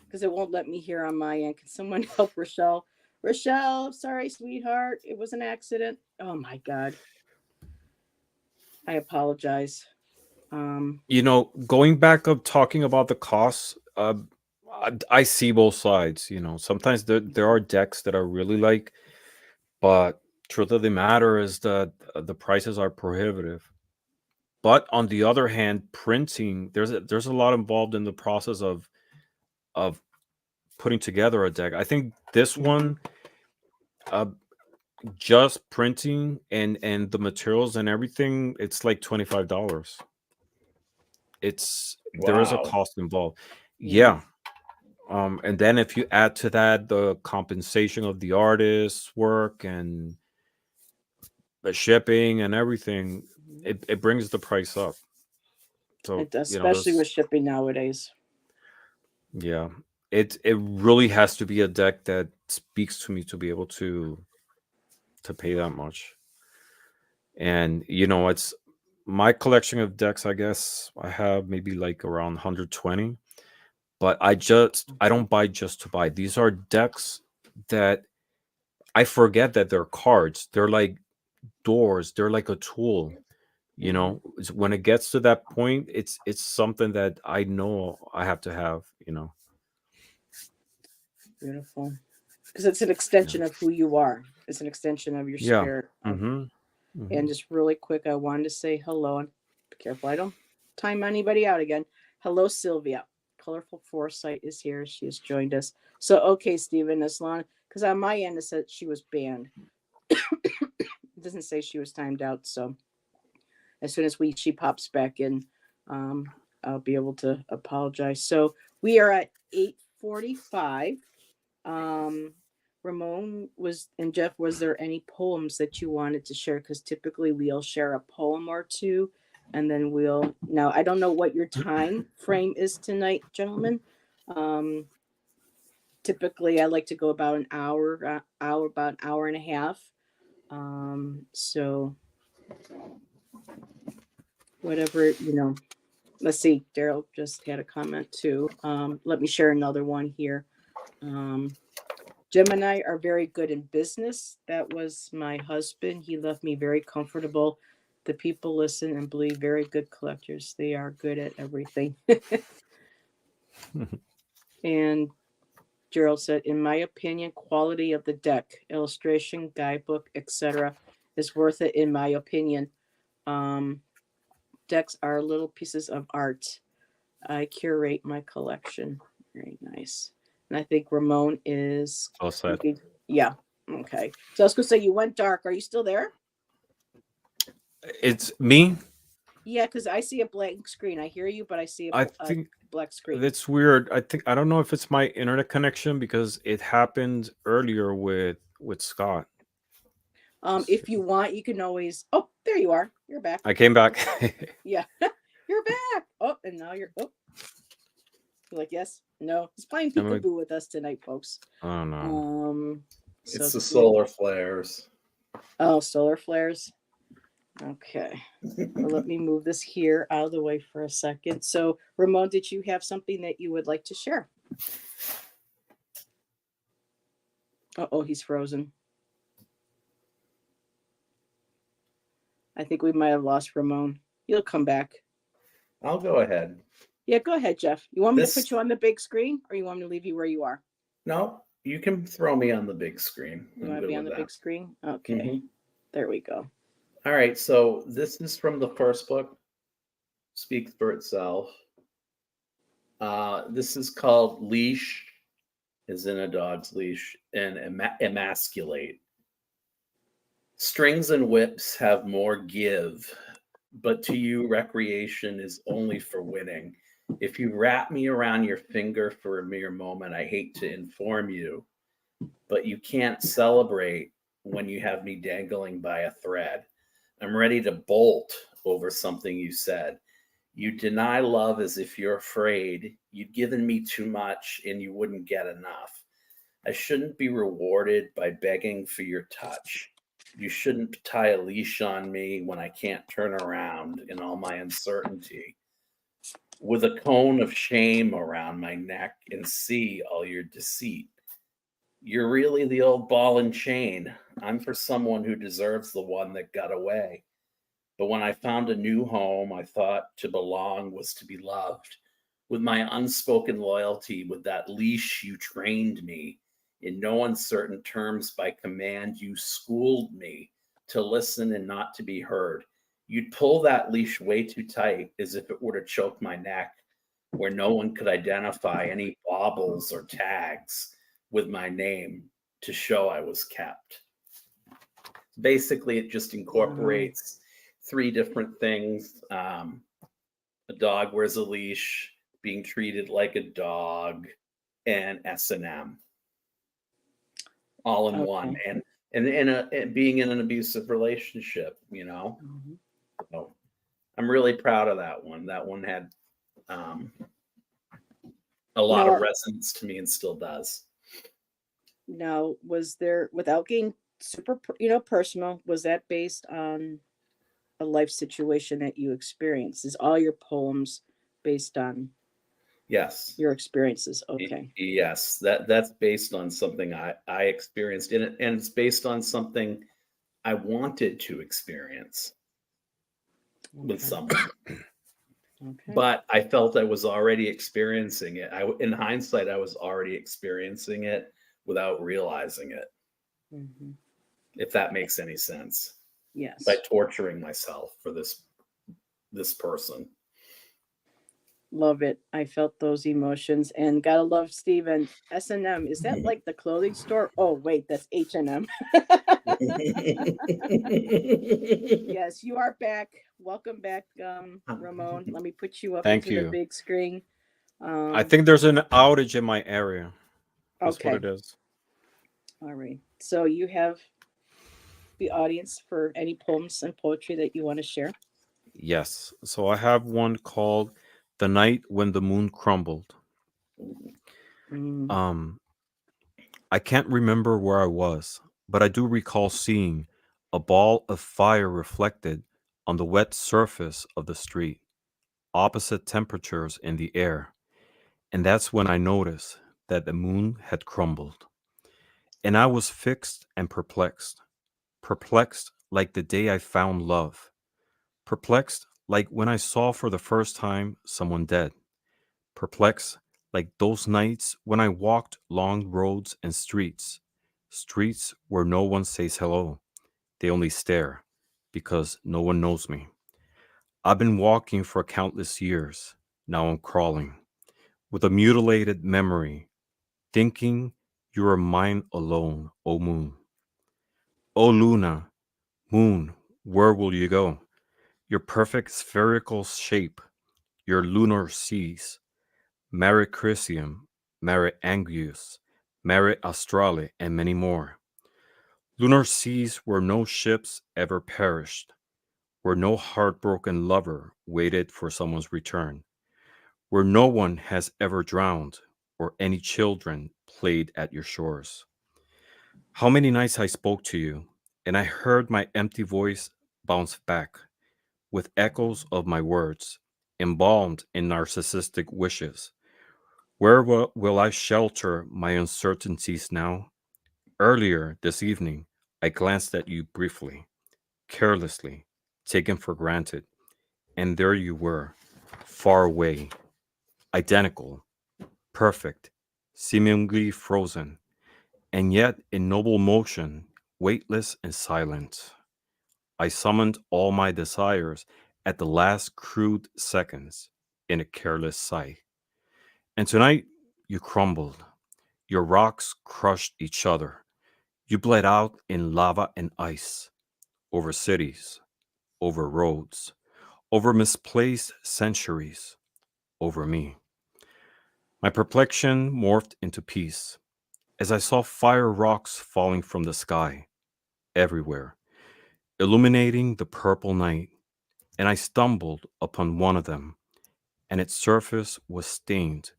Because it won't let me hear on my end. Can someone help Rochelle? Rochelle, sorry, sweetheart. It was an accident. Oh my God. I apologize. Um, Going back up talking about the costs, I see both sides. Sometimes there are decks that I really like, but truth of the matter is that the prices are prohibitive. But on the other hand, printing, there's a lot involved in the process of putting together a deck. I think this mhm. one, uh, just printing and the materials and everything, it's like $25. There is a Wow. cost involved. Yeah. Yeah. And then if you add to that the compensation of the artist's work, and the shipping and everything, it brings the price up. So, Especially with there's, shipping nowadays. yeah, it really has to be a deck that speaks to me to be able to pay that much. And it's my collection of decks. I guess I have maybe like around 120, but I don't buy just to buy. These are decks that I forget that they're cards. They're like doors. They're like a tool. When it gets to that point, it's something that I know I have to have. Beautiful. Because it's an Yeah. extension of who you are. It's an extension of your Yeah. spirit. Mm-hmm. And Mm-hmm. just really quick, I wanted to say hello. And be careful, I don't time anybody out again. Hello, Sylvia. Colorful Foresight is here. She has joined us. So, okay, Stephen, as long because on my end it said she was banned. It doesn't say she was timed out. So, as soon as she pops back in, I'll be able to apologize. So, we are at 8:45. Um, Ramon and Jeff, was there any poems that you wanted to share? Because typically we'll share a poem or two, and then now I don't know what your time frame is tonight, gentlemen. Um, Typically I like to go about an hour, about an hour and a half. So whatever, let's see. Daryl just had a comment too. Let me share another one here. Gemini are very good in business. That was my husband. He left me very comfortable. The people listen and believe, very good collectors. They are good at everything. And Gerald said, in my opinion, quality of the deck, illustration, guidebook, etc., is worth it. In my opinion, decks are little pieces of art. I curate my collection. Very nice. And I think Ramon is Well said. Yeah. Okay. So I was gonna say you went dark. Are you still there? It's me. Yeah, because I see a blank screen. I hear you, but I see I a think black screen. that's weird. I don't know if it's my internet connection because it happened earlier with Scott. If you want, you can always. Oh, there you are. You're back. I came back. Yeah, you're back. Oh, and now you're. Oh, you're like yes, no. He's playing peekaboo with us tonight, folks. I don't know. It's the solar flares. Oh, solar flares. Okay. Well, let me move this here out of the way for a second. So, Ramon, did you have something that you would like to share? Oh, he's frozen. I think we might have lost Ramon. He'll come back. I'll go ahead. Yeah, go ahead, Jeff. You want me to put you on the big screen, or you want me to leave you where you are? No, you can throw me on the big screen. You want to be on the big screen? Okay. Mm-hmm. There we go. All right. So this is from the first book, Speaks for Itself. This is called Leash, is in a dog's leash, and emasculate. Strings and whips have more give, but to you, recreation is only for winning. If you wrap me around your finger for a mere moment, I hate to inform you, but you can't celebrate when you have me dangling by a thread. I'm ready to bolt over something you said. You deny love as if you're afraid. You'd given me too much and you wouldn't get enough. I shouldn't be rewarded by begging for your touch. You shouldn't tie a leash on me when I can't turn around in all my uncertainty. With a cone of shame around my neck and see all your deceit. You're really the old ball and chain. I'm for someone who deserves the one that got away. But when I found a new home, I thought to belong was to be loved. With my unspoken loyalty, with that leash you trained me, in no uncertain terms by command, you schooled me to listen and not to be heard. You'd pull that leash way too tight, as if it were to choke my neck, where no one could identify any baubles or tags with my name to show I was kept. Basically, it just incorporates three different things. A dog wears a leash, being treated like a dog, and S&M. All in one. And and being in an abusive relationship, Mhm. So I'm really proud of that one. That one had um, a lot of Now, resonance to me and still does. now, was there, without getting super, personal, was that based on a life situation that you experienced? Is all your poems based on Yes. your experiences? Okay. Yes, that's based on something I experienced in it, and it's based on something I wanted to experience with Okay. someone, Okay. but I felt I was already experiencing it. In hindsight, I was already experiencing it without realizing it, Hmm. if that makes any sense. By Yes. torturing myself for this person. Love it. I felt those emotions, and gotta love Steven. S&M, is that like the clothing store? Oh, wait, that's H&M. Yes, you are back. Welcome back, Ramon. Let me put you up Thank into the you. big screen. I Um, think there's an outage in my area. That's what okay. it is. All right. So you have the audience for any poems and poetry that you want to share. Yes. So I have one called "The Night When the Moon Crumbled." Mm, Um, I can't remember where I was, but I do recall seeing a ball of fire reflected on the wet surface of the street, opposite temperatures in the air. And that's when I noticed that the moon had crumbled. And I was fixed and perplexed, perplexed like the day I found love, perplexed like when I saw for the first time someone dead, perplexed like those nights when I walked long roads and streets, streets where no one says hello, they only stare because no one knows me. I've been walking for countless years, now I'm crawling with a mutilated memory, thinking you are mine alone, O moon. O Luna, moon, where will you go? Your perfect spherical shape, your lunar seas, Mare Crisium, Mare Anguis, Mare Australe, and many more. Lunar seas where no ships ever perished, where no heartbroken lover waited for someone's return, where no one has ever drowned or any children played at your shores. How many nights I spoke to you, and I heard my empty voice bounce back with echoes of my words, embalmed in narcissistic wishes. Where will I shelter my uncertainties now? Earlier this evening, I glanced at you briefly, carelessly, taken for granted, and there you were, far away, identical, perfect, seemingly frozen, and yet in noble motion, weightless and silent. I summoned all my desires at the last crude seconds in a careless sigh. And tonight, you crumbled. Your rocks crushed each other. You bled out in lava and ice over cities, over roads, over misplaced centuries, over me. My perplexion morphed into peace as I saw fire rocks falling from the sky everywhere, illuminating the purple night, and I stumbled upon one of them, and its surface was stained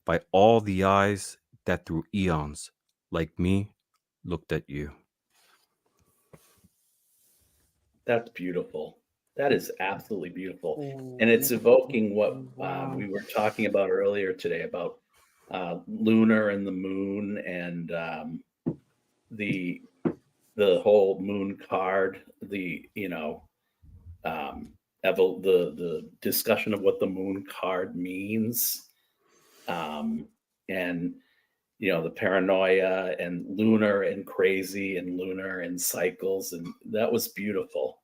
by all the eyes that through eons, like me, looked at you. That's beautiful. That is absolutely beautiful. And oh, it's evoking what wow. we were talking about earlier today about lunar and the moon and the whole moon card, um, the discussion of what the moon card means, um, and the paranoia and lunar and crazy and lunar and cycles, and that was beautiful.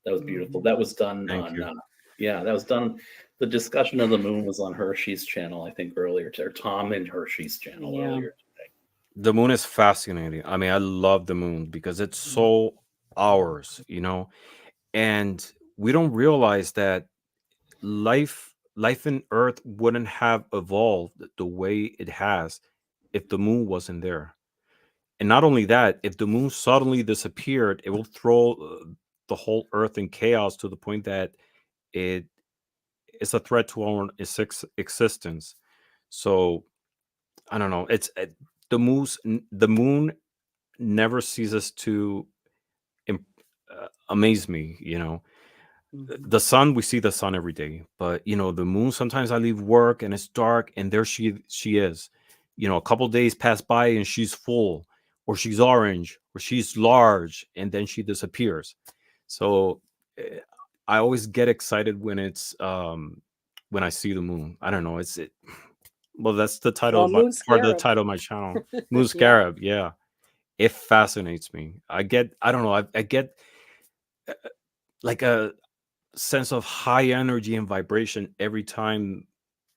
That was beautiful. Mhm. That was done Thank on, you. yeah, that was done. The discussion of the moon was on Hershey's channel, I think, earlier, or Tom and Hershey's channel Yeah. earlier today. The moon is fascinating. I mean, I love the moon because it's so ours, and we don't realize that life in Earth wouldn't have evolved the way it has if the moon wasn't there. And not only that, if the moon suddenly disappeared, it will throw the whole Earth in chaos to the point that it is a threat to our existence. So I don't know. The moon never ceases to im- amaze me. Mhm. The sun, we see the sun every day, but the moon, sometimes I leave work and it's dark and there she is. A couple days pass by and she's full, or she's orange, or she's large, and then she disappears. So eh, I always get excited when I see the moon. I don't know, well, that's the title Well, of my Moon or the Scarab. title of my channel. Moon Yeah. Scarab, yeah. It fascinates me. I don't know, I get like a sense of high energy and vibration every time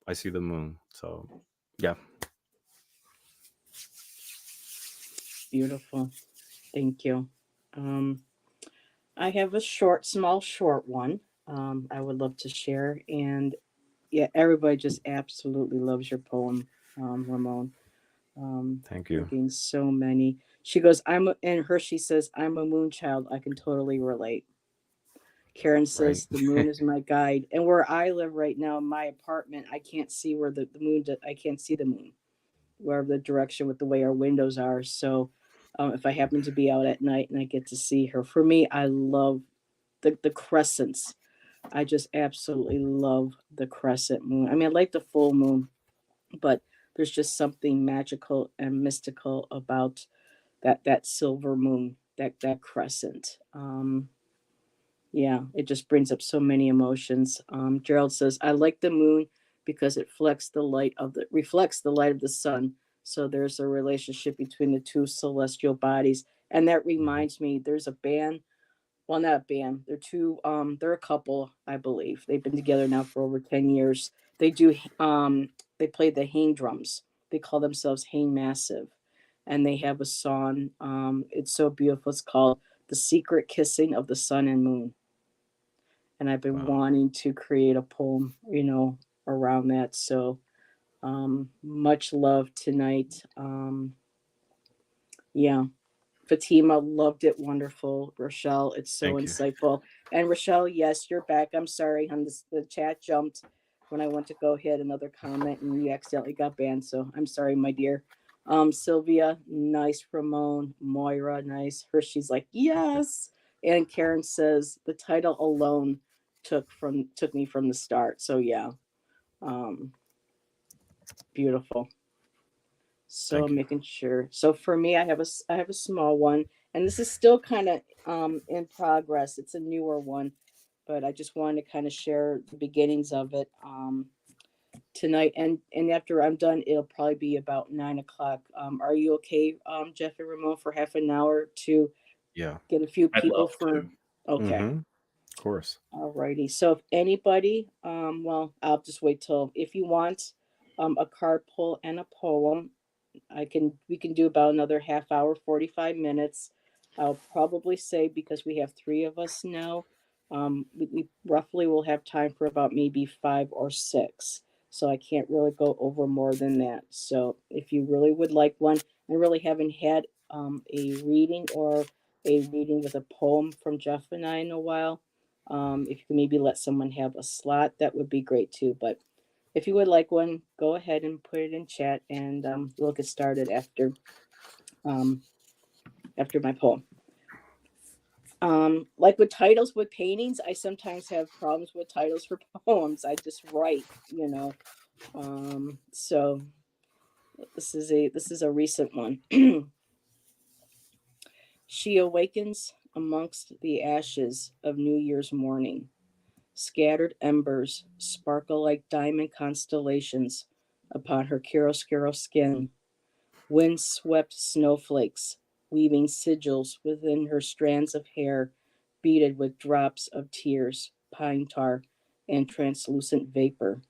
I see the moon. So, yeah. Beautiful. Thank you. Um, I have a small, short one. I would love to share. And yeah, everybody just absolutely loves your poem, Ramon. Thank You're you. getting so many. She goes, and Hershey says, I'm a moon child. I can totally relate. Karen Right. says, the moon is my guide. And where I live right now, in my apartment, I can't see where the moon, I can't see the moon, wherever the direction with the way our windows are. So if I happen to be out at night and I get to see her, for me, I love the crescents. I just absolutely love the crescent moon. I mean, I like the full moon, but there's just something magical and mystical about that silver moon, that crescent. Yeah, it just brings up so many emotions. Gerald says, "I like the moon because it reflects the light of the sun. So there's a relationship between the two celestial bodies, and that Mhm. reminds me, there's a band. Well, not a band. They're two. They're a couple, I believe. They've been together now for over 10 years. They do. They play the Hain drums. They call themselves Hain Massive, and they have a song. It's so beautiful. It's called "The Secret Kissing of the Sun and Moon." And I've been Wow. wanting to create a poem, around that. So much love tonight. Yeah, Fatima loved it. Wonderful. Rochelle, it's so Thank you. insightful. And Rochelle, yes, you're back. I'm sorry, hon. The chat jumped when I went to go hit another comment and you accidentally got banned. So I'm sorry, my dear. Sylvia, nice. Ramon, Moira, nice. Hershey's like, yes. And Karen says the title alone took me from the start. So yeah. Um, beautiful. So Thank you. making sure. So for me, I have a small one, and this is still kind of in progress. It's a newer one, but I just wanted to kind of share the beginnings of it tonight. And after I'm done, it'll probably be about 9 o'clock. Are you okay, Jeff and Ramon, for half an hour to Yeah. get a few I'd people love for? to. Okay. Mm-hmm. Of course. Alrighty. So if anybody, well, I'll just wait till if you want a card pull and a poem. We can do about another half hour, 45 minutes. I'll probably say, because we have three of us now, we roughly will have time for about maybe five or six. So I can't really go over more than that. So if you really would like one, I really haven't had a reading with a poem from Jeff and I in a while. If you can maybe let someone have a slot, that would be great too. But if you would like one, go ahead and put it in chat, and we'll get started um, after my poem. Like with titles with paintings, I sometimes have problems with titles for poems. I just write. So this is a recent one. She awakens amongst the ashes of New Year's morning. Scattered embers sparkle like diamond constellations upon her chiaroscuro skin. Wind-swept snowflakes, weaving sigils within her strands of hair, beaded with drops of tears, pine tar, and translucent vapor.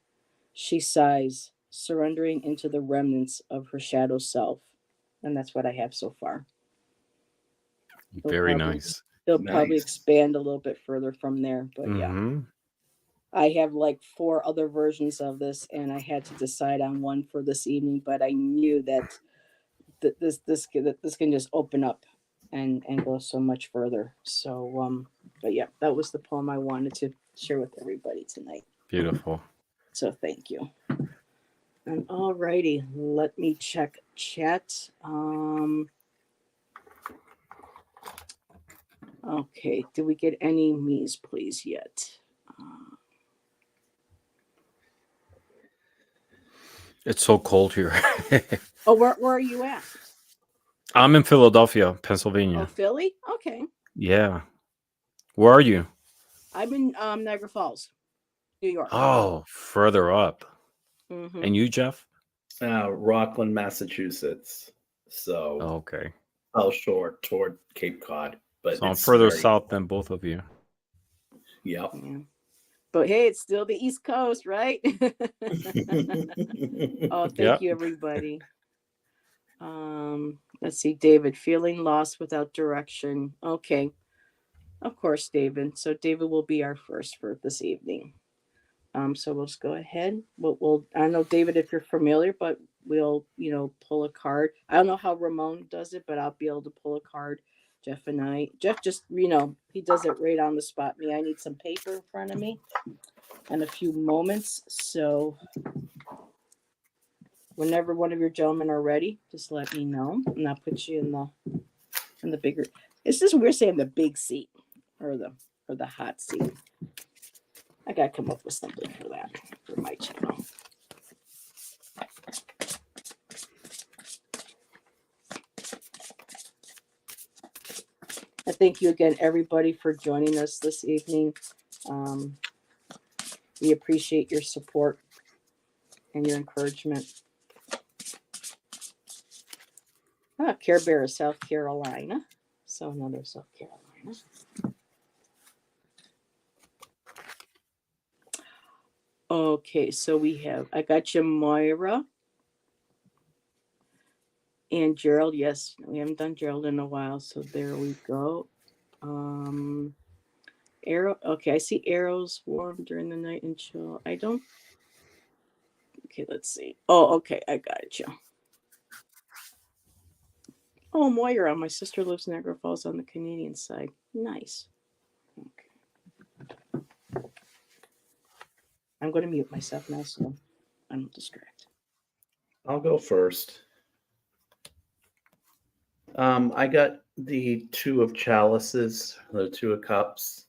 She sighs, surrendering into the remnants of her shadow self. And that's what I have so far. They'll Very probably nice. they'll probably Nice. expand a little bit further from there, but yeah. Mm-hmm. I have like four other versions of this, and I had to decide on one for this evening, but I knew that this can just open up and go so much further. So but yeah, that was the poem I wanted to share with everybody tonight. Beautiful. So thank you. And alrighty, let me check chat. Okay, did we get any me's please yet? It's so cold here. Oh, where are you at? I'm in Philadelphia, Oh, Pennsylvania. Philly? Okay. Yeah. Where are you? I'm in Niagara Falls, New York. Oh, further up. Mm-hmm. And you, Jeff? Rockland, Massachusetts. So Okay. South Shore toward Cape Cod, but So I'm it's further very, south than both of you. yep. Yeah. But hey, it's still the East Coast, right? Oh, thank Yep. you, everybody. Let's see, David, feeling lost without direction. Okay. Of course, David. So David will be our first for this evening. So we'll just go ahead. We'll I don't know, David, if you're familiar, but we'll, pull a card. I don't know how Ramon does it, but I'll be able to pull a card. Jeff and I. Jeff just, he does it right on the spot. Me, I need some paper in front of me and a few moments. So whenever one of your gentlemen are ready, just let me know, and I'll put you in the bigger. It's just we're saying the big seat or the hot seat. I gotta come up with something for that for my channel. I thank you again, everybody, for joining us this evening. We appreciate your support and your encouragement. Care Bear, South Carolina. So another South Carolina. Okay, so I got you, Moira. And Gerald, yes, we haven't done Gerald in a while, so there we go. Arrow, okay, I see arrows warm during the night and chill. I don't. Okay, let's see. Oh, okay, I got you. Oh, Moira, my sister lives in Niagara Falls on the Canadian side. Nice. Okay. I'm going to mute myself now so I don't distract. I'll go first. I got the Two of Chalices, the Two of Cups.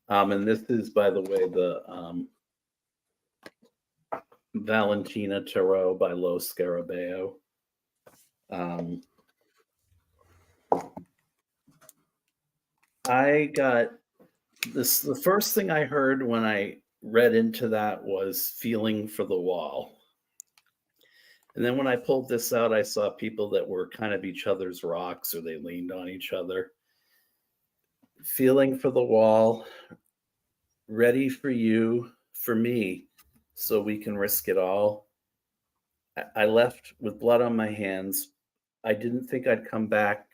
And this is, by the way, the Valentina Tarot by Lo Scarabeo. I got this. The first thing I heard when I read into that was feeling for the wall. And then when I pulled this out, I saw people that were kind of each other's rocks, or they leaned on each other. Feeling for the wall, ready for you, for me, so we can risk it all. I left with blood on my hands. I didn't think I'd come back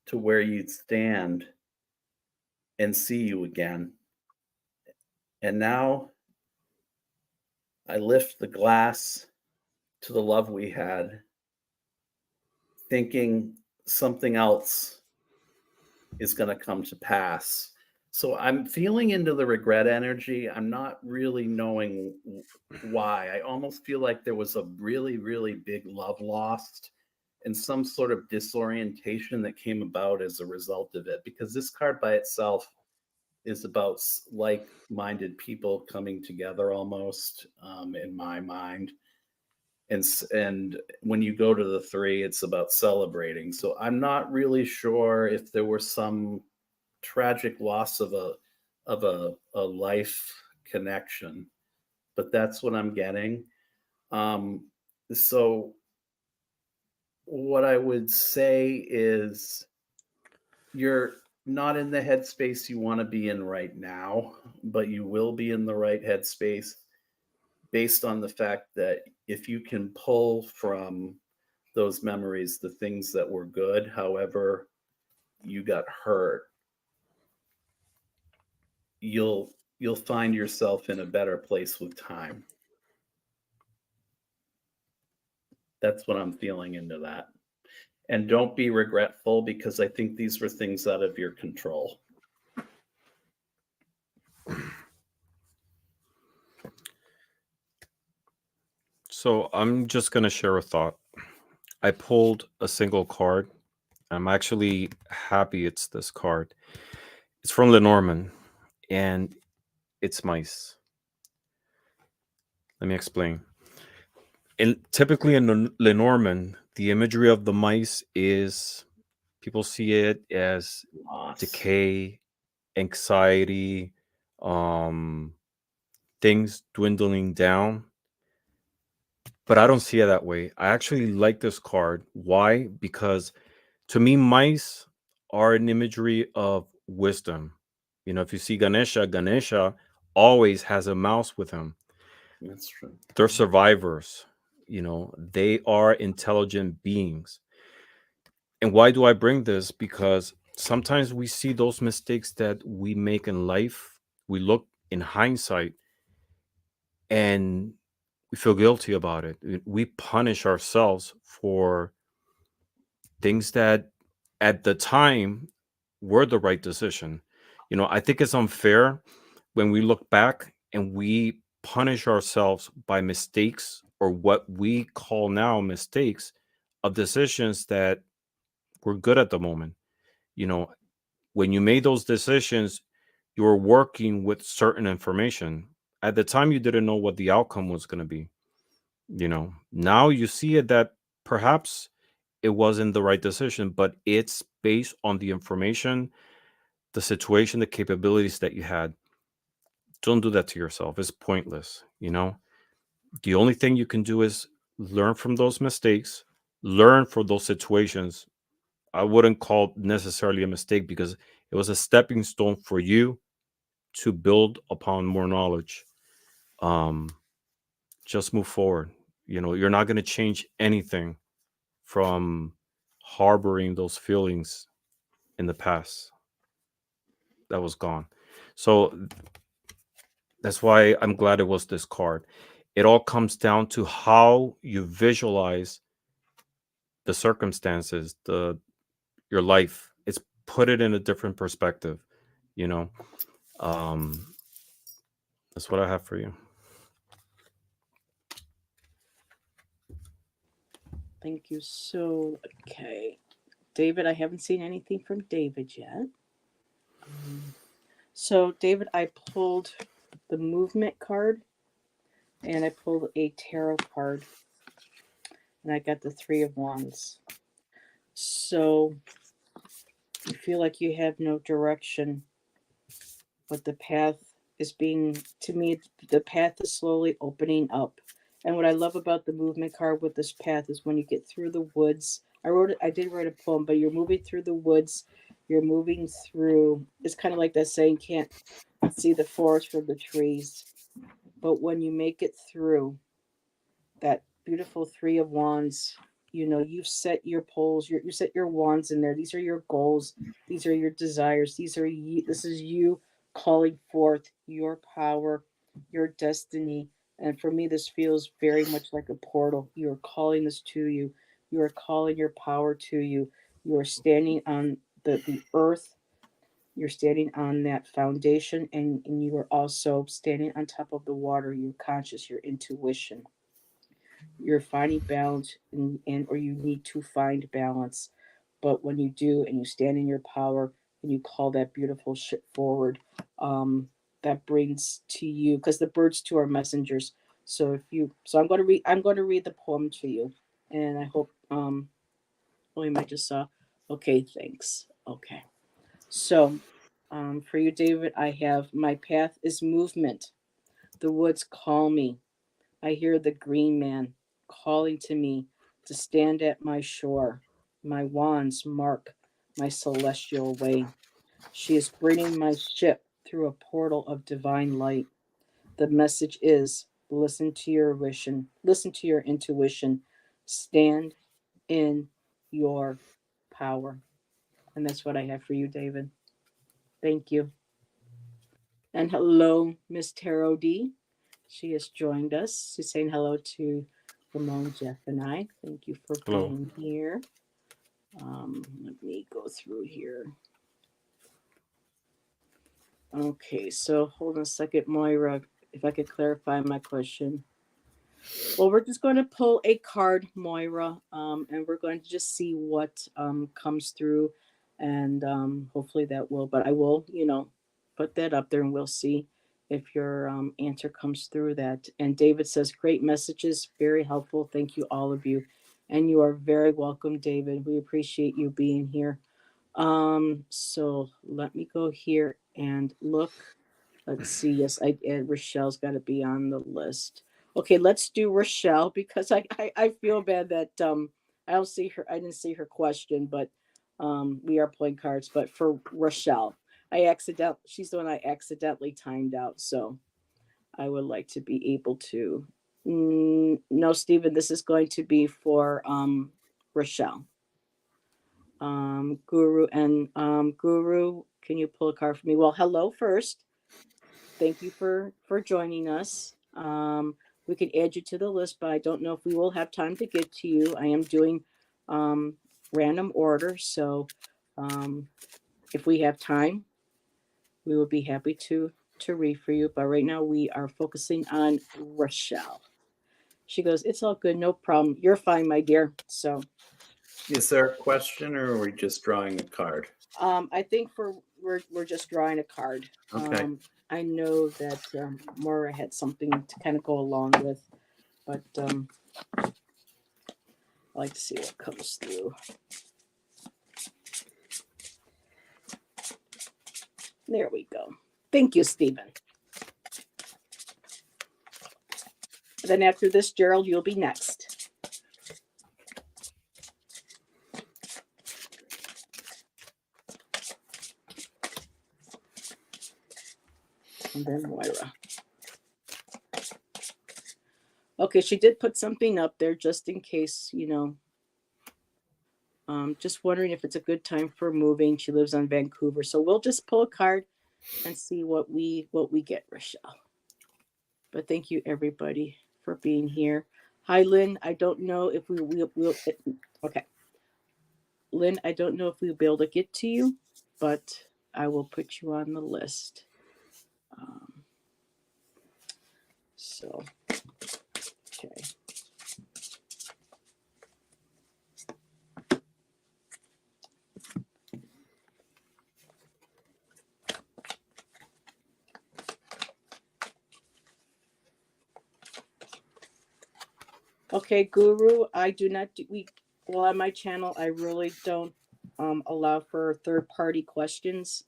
to where you'd stand and see you again. And now I lift the glass to the love we had, thinking something else is going to come to pass. So I'm feeling into the regret energy. I'm not really knowing why. I almost feel like there was a really, really big love lost and some sort of disorientation that came about as a result of it, because this card by itself is about like-minded people coming together almost, in my mind. And when you go to the three, it's about celebrating. So I'm not really sure if there were some tragic loss of a life connection, but that's what I'm getting. So what I would say is you're not in the headspace you want to be in right now, but you will be in the right headspace based on the fact that if you can pull from those memories the things that were good, however you got hurt, you'll find yourself in a better place with time. That's what I'm feeling into that. And don't be regretful, because I think these were things out of your control. So I'm just gonna share a thought. I pulled a single card. I'm actually happy it's this card. It's from Lenormand, and it's mice. Let me explain. Typically in Lenormand, the imagery of the mice is people see it as Loss. decay, anxiety, um, things dwindling down. But I don't see it that way. I actually like this card. Why? Because to me, mice are an imagery of wisdom. You know, if you see Ganesha, Ganesha always has a mouse with him. That's true. They're survivors. You know, they are intelligent beings. And why do I bring this? Because sometimes we see those mistakes that we make in life. We look in hindsight and we feel guilty about it. We punish ourselves for things that at the time were the right decision. You know, I think it's unfair when we look back and we punish ourselves by mistakes, or what we call now mistakes, of decisions that were good at the moment. You know, when you made those decisions, you were working with certain information. At the time, you didn't know what the outcome was going to be. You know, now you see it that perhaps it wasn't the right decision, but it's based on the information, the situation, the capabilities that you had. Don't do that to yourself. It's pointless. You know, the only thing you can do is learn from those mistakes, learn from those situations. I wouldn't call it necessarily a mistake, because it was a stepping stone for you to build upon more knowledge. Um, just move forward. You know, you're not going to change anything from harboring those feelings in the past. That was gone. So that's why I'm glad it was this card. It all comes down to how you visualize the circumstances, the your life. It's put it in a different perspective, you know. Um, that's what I have for you. Thank you. So, okay. David, I haven't seen anything from David yet. So, David, I pulled the movement card and I pulled a tarot card and I got the Three of Wands. So, you feel like you have no direction, but the path is being, to me, the path is slowly opening up. And what I love about the movement card with this path is when you get through the woods. I did write a poem, but you're moving through the woods. You're moving through, it's kind of like that saying, can't see the forest from the trees. But when you make it through that beautiful Three of Wands, you've set your poles, you set your wands in there. These are your goals. These are your desires. This is you calling forth your power, your destiny. And for me, this feels very much like a portal. You are calling this to you. You are calling your power to you. You are standing on the earth. You're standing on that foundation, and you are also standing on top of the water, your conscious, your intuition. You're finding balance, or you need to find balance. But when you do, and you stand in your power, and you call that beautiful shit forward, that brings to you, because the birds too are messengers. So I'm going to read the poem to you, and I hope oh, you might just saw. Okay, thanks. Okay. So, for you, David, I have: my path is movement. The woods call me. I hear the green man calling to me to stand at my shore. My wands mark my celestial way. She is bringing my ship through a portal of divine light. The message is: listen to your vision, listen to your intuition, stand in your power. And that's what I have for you, David. Thank you. And hello, Miss Tarot D. She has joined us. She's saying hello to Ramon, Jeff, and I. Thank you for Hello. being here. Let me go through here. Okay, so hold on a second, Moira, if I could clarify my question. Well, we're just going to pull a card, Moira, and we're going to just see what comes through, and hopefully that will. But I will, put that up there, and we'll see if your answer comes through that. And David says, "Great messages, very helpful. Thank you, all of you, and you are very welcome, David. We appreciate you being here." So let me go here and look. Let's see. Yes, Rochelle's got to be on the list. Okay, let's do Rochelle because I feel bad that I don't see her. I didn't see her question, but we are playing cards. But for Rochelle, she's the one I accidentally timed out. So I would like to be able to. No, Stephen, this is going to be for Rochelle. Guru and Guru, can you pull a card for me? Well, hello first. Thank you for joining us. We could add you to the list, but I don't know if we will have time to get to you. I am doing random order, so if we have time, we will be happy to read for you. But right now, we are focusing on Rochelle. She goes, "It's all good, no problem. You're fine, my dear." So, is there a question, or are we just drawing a card? I think we're just drawing a card. Okay. I know that Maura had something to kind of go along with, but I like to see what comes through. There we go. Thank you, Stephen. Then after this, Gerald, you'll be next. And then Moira. Okay, she did put something up there just in case, just wondering if it's a good time for moving. She lives on Vancouver. So we'll just pull a card and see what we get, Rochelle. But thank you, everybody, for being here. Hi, Lynn. I don't know if we'll okay. Lynn, I don't know if we'll be able to get to you, but I will put you on the list. So, okay. Okay, Guru, I do not do, on my channel, I really don't allow for third-party questions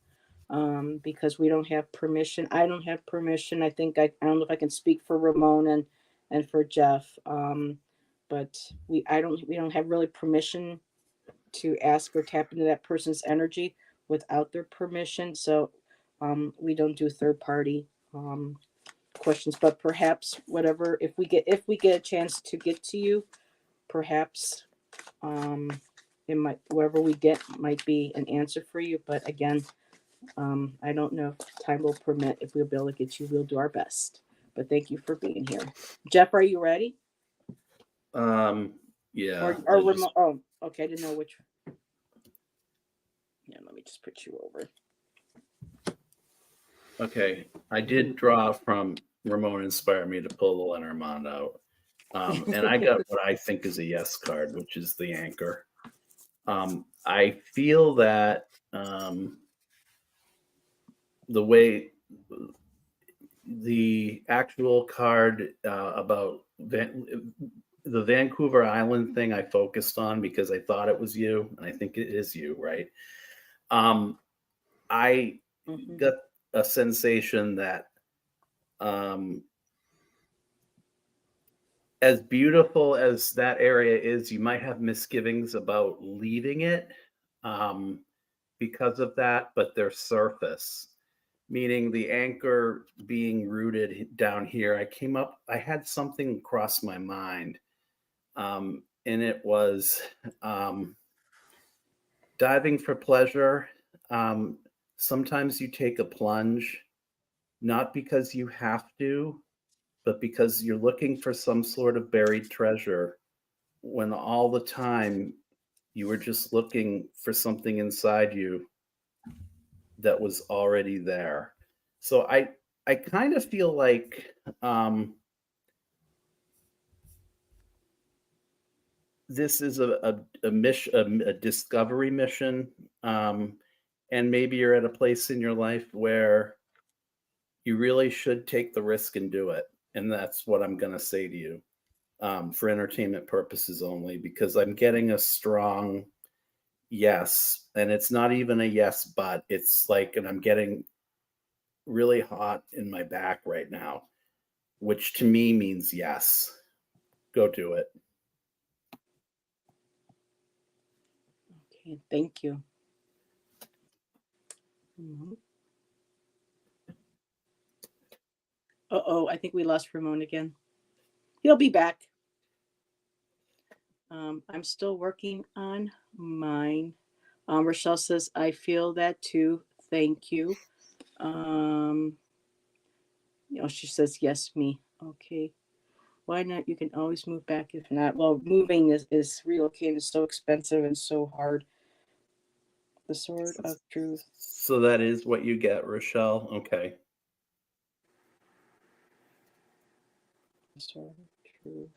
because we don't have permission. I don't have permission. I think I don't know if I can speak for Ramon and for Jeff, but we don't have really permission to ask or tap into that person's energy without their permission. So we don't do third-party questions, but perhaps whatever, if we get a chance to get to you, perhaps it might, whatever we get might be an answer for you. But again, I don't know if time will permit. If we'll be able to get you, we'll do our best. But thank you for being here. Jeff, are you ready? Yeah. Or remote? Oh, okay. I didn't know which. Yeah, let me just put you over. Okay, I did draw from Ramon inspired me to pull the Lenormand out. And I got what I think is a yes card, which is the anchor. I feel that the way the actual card about the Vancouver Island thing I focused on because I thought it was you, and I think it is you, right? I got a sensation that as beautiful as that area is, you might have misgivings about leaving it because of that, but their surface, meaning the anchor being rooted down here. I had something cross my mind, and it was diving for pleasure. Sometimes you take a plunge, not because you have to, but because you're looking for some sort of buried treasure when all the time You were just looking for something inside you that was already there. So I kind of feel like this is a mission, a discovery mission, and maybe you're at a place in your life where you really should take the risk and do it. And that's what I'm going to say to you, for entertainment purposes only, because I'm getting a strong yes, and it's not even a yes, but it's like, and I'm getting really hot in my back right now, which to me means yes. Go do it. Okay, thank you. Mhm. Uh-oh, I think we lost Ramon again. He'll be back. I'm still working on mine. Rochelle says, I feel that too. Thank you. She says, yes, me. Okay. Why not? You can always move back if not. Well, moving is relocating is so expensive and so hard. The sword of truth. So that is what you get, Rochelle. Okay. The sword of truth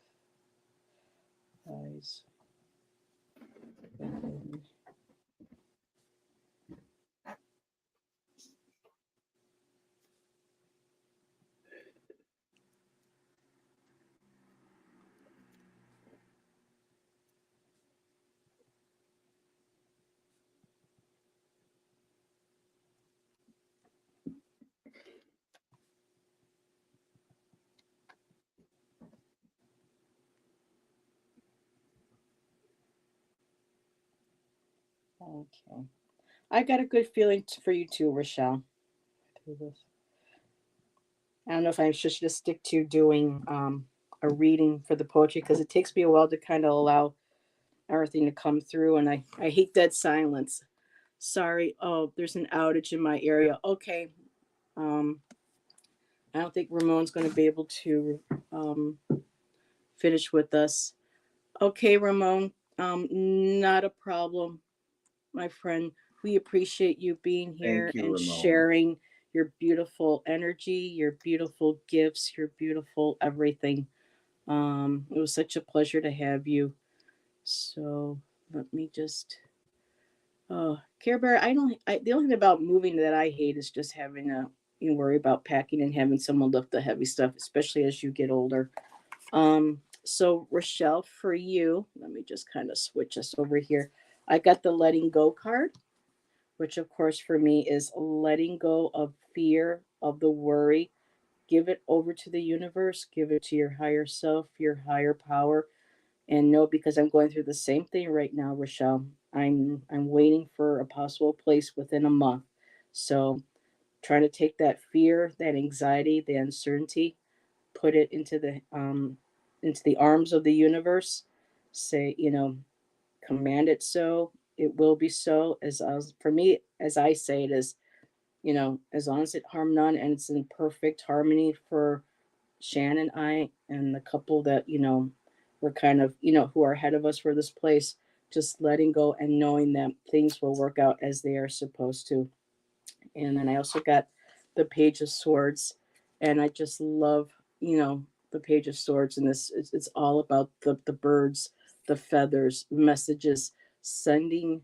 lies within. Okay. I got a good feeling for you too, Rochelle. I don't know if I should just stick to doing a reading for the poetry because it takes me a while to kind of allow everything to come through, and I hate dead silence. Sorry. Oh, there's an outage in my area. Okay. Um, I don't think Ramon's going to be able to finish with us. Okay, Ramon. Not a problem, my friend. We appreciate you being here Thank you, and Ramon. sharing your beautiful energy, your beautiful gifts, your beautiful everything. It was such a pleasure to have you. So let me just. Care Bear, I don't. The only thing about moving that I hate is just having to worry about packing and having someone lift the heavy stuff, especially as you get older. So Rochelle, for you, let me just kind of switch us over here. I got the letting go card, which of course for me is letting go of fear, of the worry. Give it over to the universe, give it to your higher self, your higher power. And no, because I'm going through the same thing right now, Rochelle. I'm waiting for a possible place within a month. So trying to take that fear, that anxiety, the uncertainty, put it into the arms of the universe. Say, command it so. It will be so. For me, as I say it is, as long as it harm none and it's in perfect harmony for Shan and I and the couple that, were kind of, who are ahead of us for this place, just letting go and knowing that things will work out as they are supposed to. And then I also got the Page of Swords, and I just love, the Page of Swords. And it's all about the birds, the feathers, messages, sending.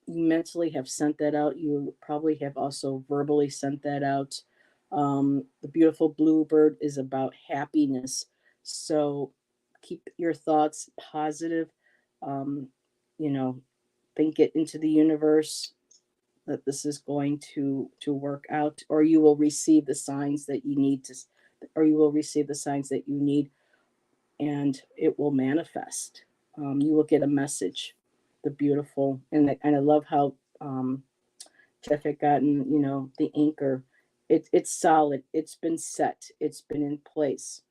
You mentally have sent that out. You probably have also verbally sent that out. The beautiful bluebird is about happiness. So keep your thoughts positive. Um, you know, think it into the universe that this is going to work out, or you will receive the signs that you need to, or you will receive the signs that you need, and it will manifest. You will get a message. The beautiful and I love how Jeff had gotten, the anchor. It's solid. It's been set. It's been in place.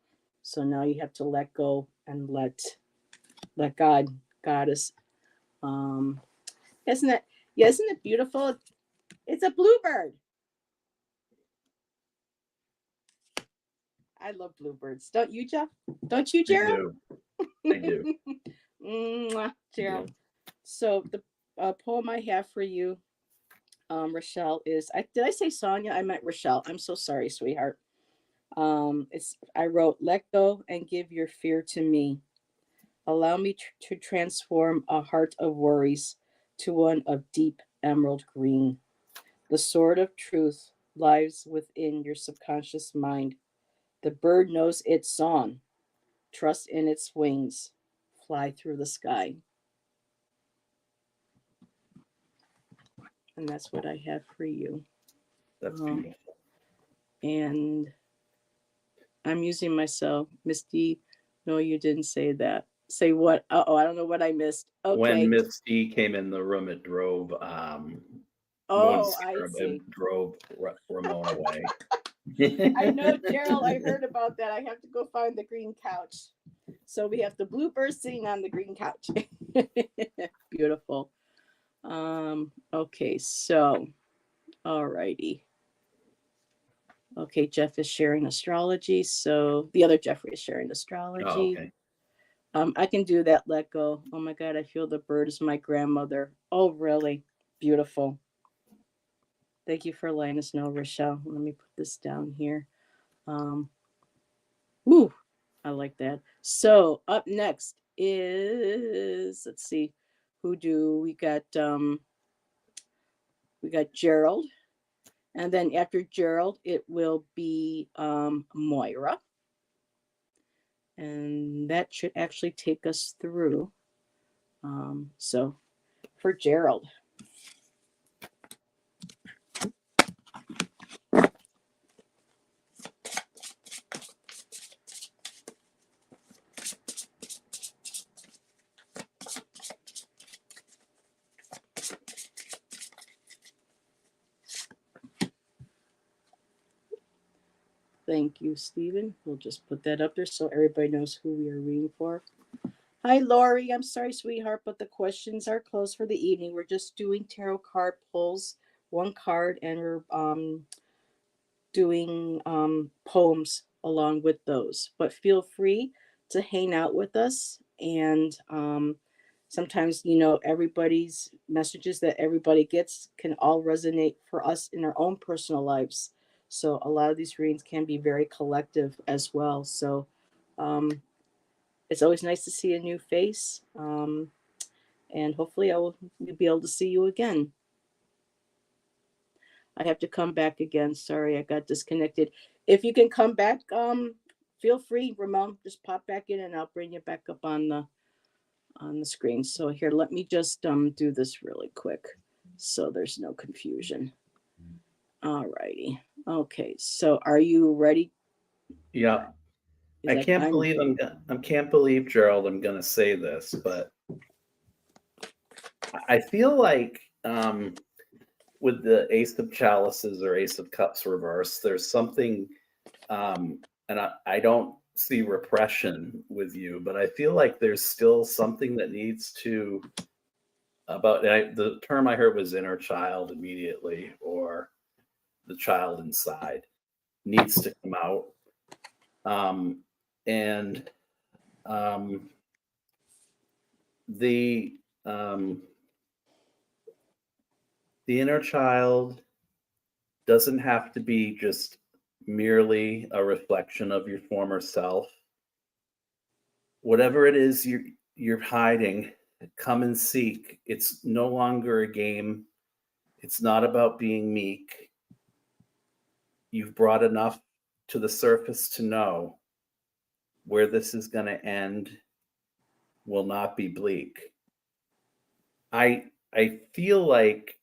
So now you have to let go and let God, Goddess. Um, isn't it? Yeah, isn't it beautiful? It's a bluebird. I love bluebirds. Don't you, Jeff? Don't you, I Gerald? do. I do. Mwah, I Gerald. do. So the poem I have for you, Rochelle, is did I say Sonia? I meant Rochelle. I'm so sorry, sweetheart. I wrote, let go and give your fear to me. Allow me to transform a heart of worries to one of deep emerald green. The sword of truth lies within your subconscious mind. The bird knows its song. Trust in its wings. Fly through the sky. And that's what I have for you. That's beautiful. And I'm using myself. Misty, no, you didn't say that. Say what? Oh, I don't know what I missed. When Okay. Misty came in the room, it drove Oh, I see. it drove Ramon away. I know, Gerald. I heard about that. I have to go find the green couch. So we have the bluebird sitting on the green couch. Beautiful. Okay, so alrighty. Okay, Jeff is sharing astrology. So the other Jeffrey is sharing astrology. Oh, okay. I can do that. Let go. Oh my God, I feel the bird is my grandmother. Oh, really? Beautiful. Thank you for letting us know, Rochelle. Let me put this down here. Woo, I like that. So up next is, let's see, who do we got? We got Gerald, and then after Gerald, it will be Moira, and that should actually take us through. So for Gerald. Thank you, Stephen. We'll just put that up there so everybody knows who we are reading for. Hi, Lori. I'm sorry, sweetheart, but the questions are closed for the evening. We're just doing tarot card pulls, one card, and we're doing poems along with those. But feel free to hang out with us. And sometimes, everybody's messages that everybody gets can all resonate for us in our own personal lives. So a lot of these readings can be very collective as well. So it's always nice to see a new face. And hopefully I will be able to see you again. I have to come back again. Sorry, I got disconnected. If you can come back, feel free, Ramon. Just pop back in, and I'll bring you back up on the screen. So here, let me just do this really quick, so there's no confusion. All righty. Okay. So, are you ready? Yeah. I can't believe, Gerald, I'm gonna say this, but I feel like with the Ace of Chalices or Ace of Cups reverse, there's something, and I don't see repression with you, but I feel like there's still something that needs to, the term I heard was inner child immediately, or the child inside needs to come out. And the inner child doesn't have to be just merely a reflection of your former self. Whatever it is you're hiding, come and seek. It's no longer a game. It's not about being meek. You've brought enough to the surface to know where this is going to end will not be bleak. I feel like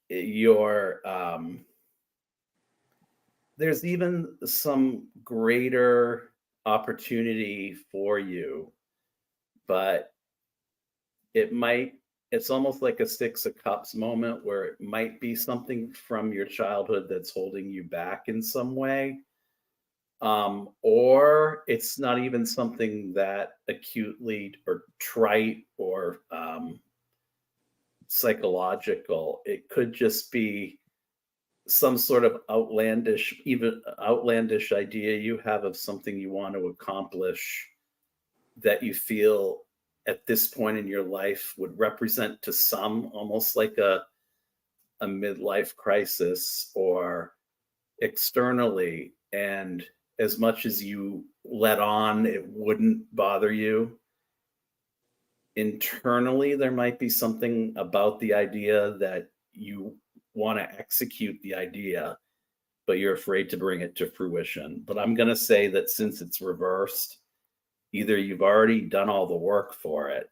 you're there's even some greater opportunity for you, but it's almost like a Six of Cups moment where it might be something from your childhood that's holding you back in some way. Or it's not even something that acutely or trite or psychological. It could just be some sort of outlandish idea you have of something you want to accomplish that you feel at this point in your life would represent to some almost like a midlife crisis, or externally, and as much as you let on it wouldn't bother you, internally there might be something about the idea that you want to execute the idea, but you're afraid to bring it to fruition. But I'm going to say that since it's reversed, either you've already done all the work for it,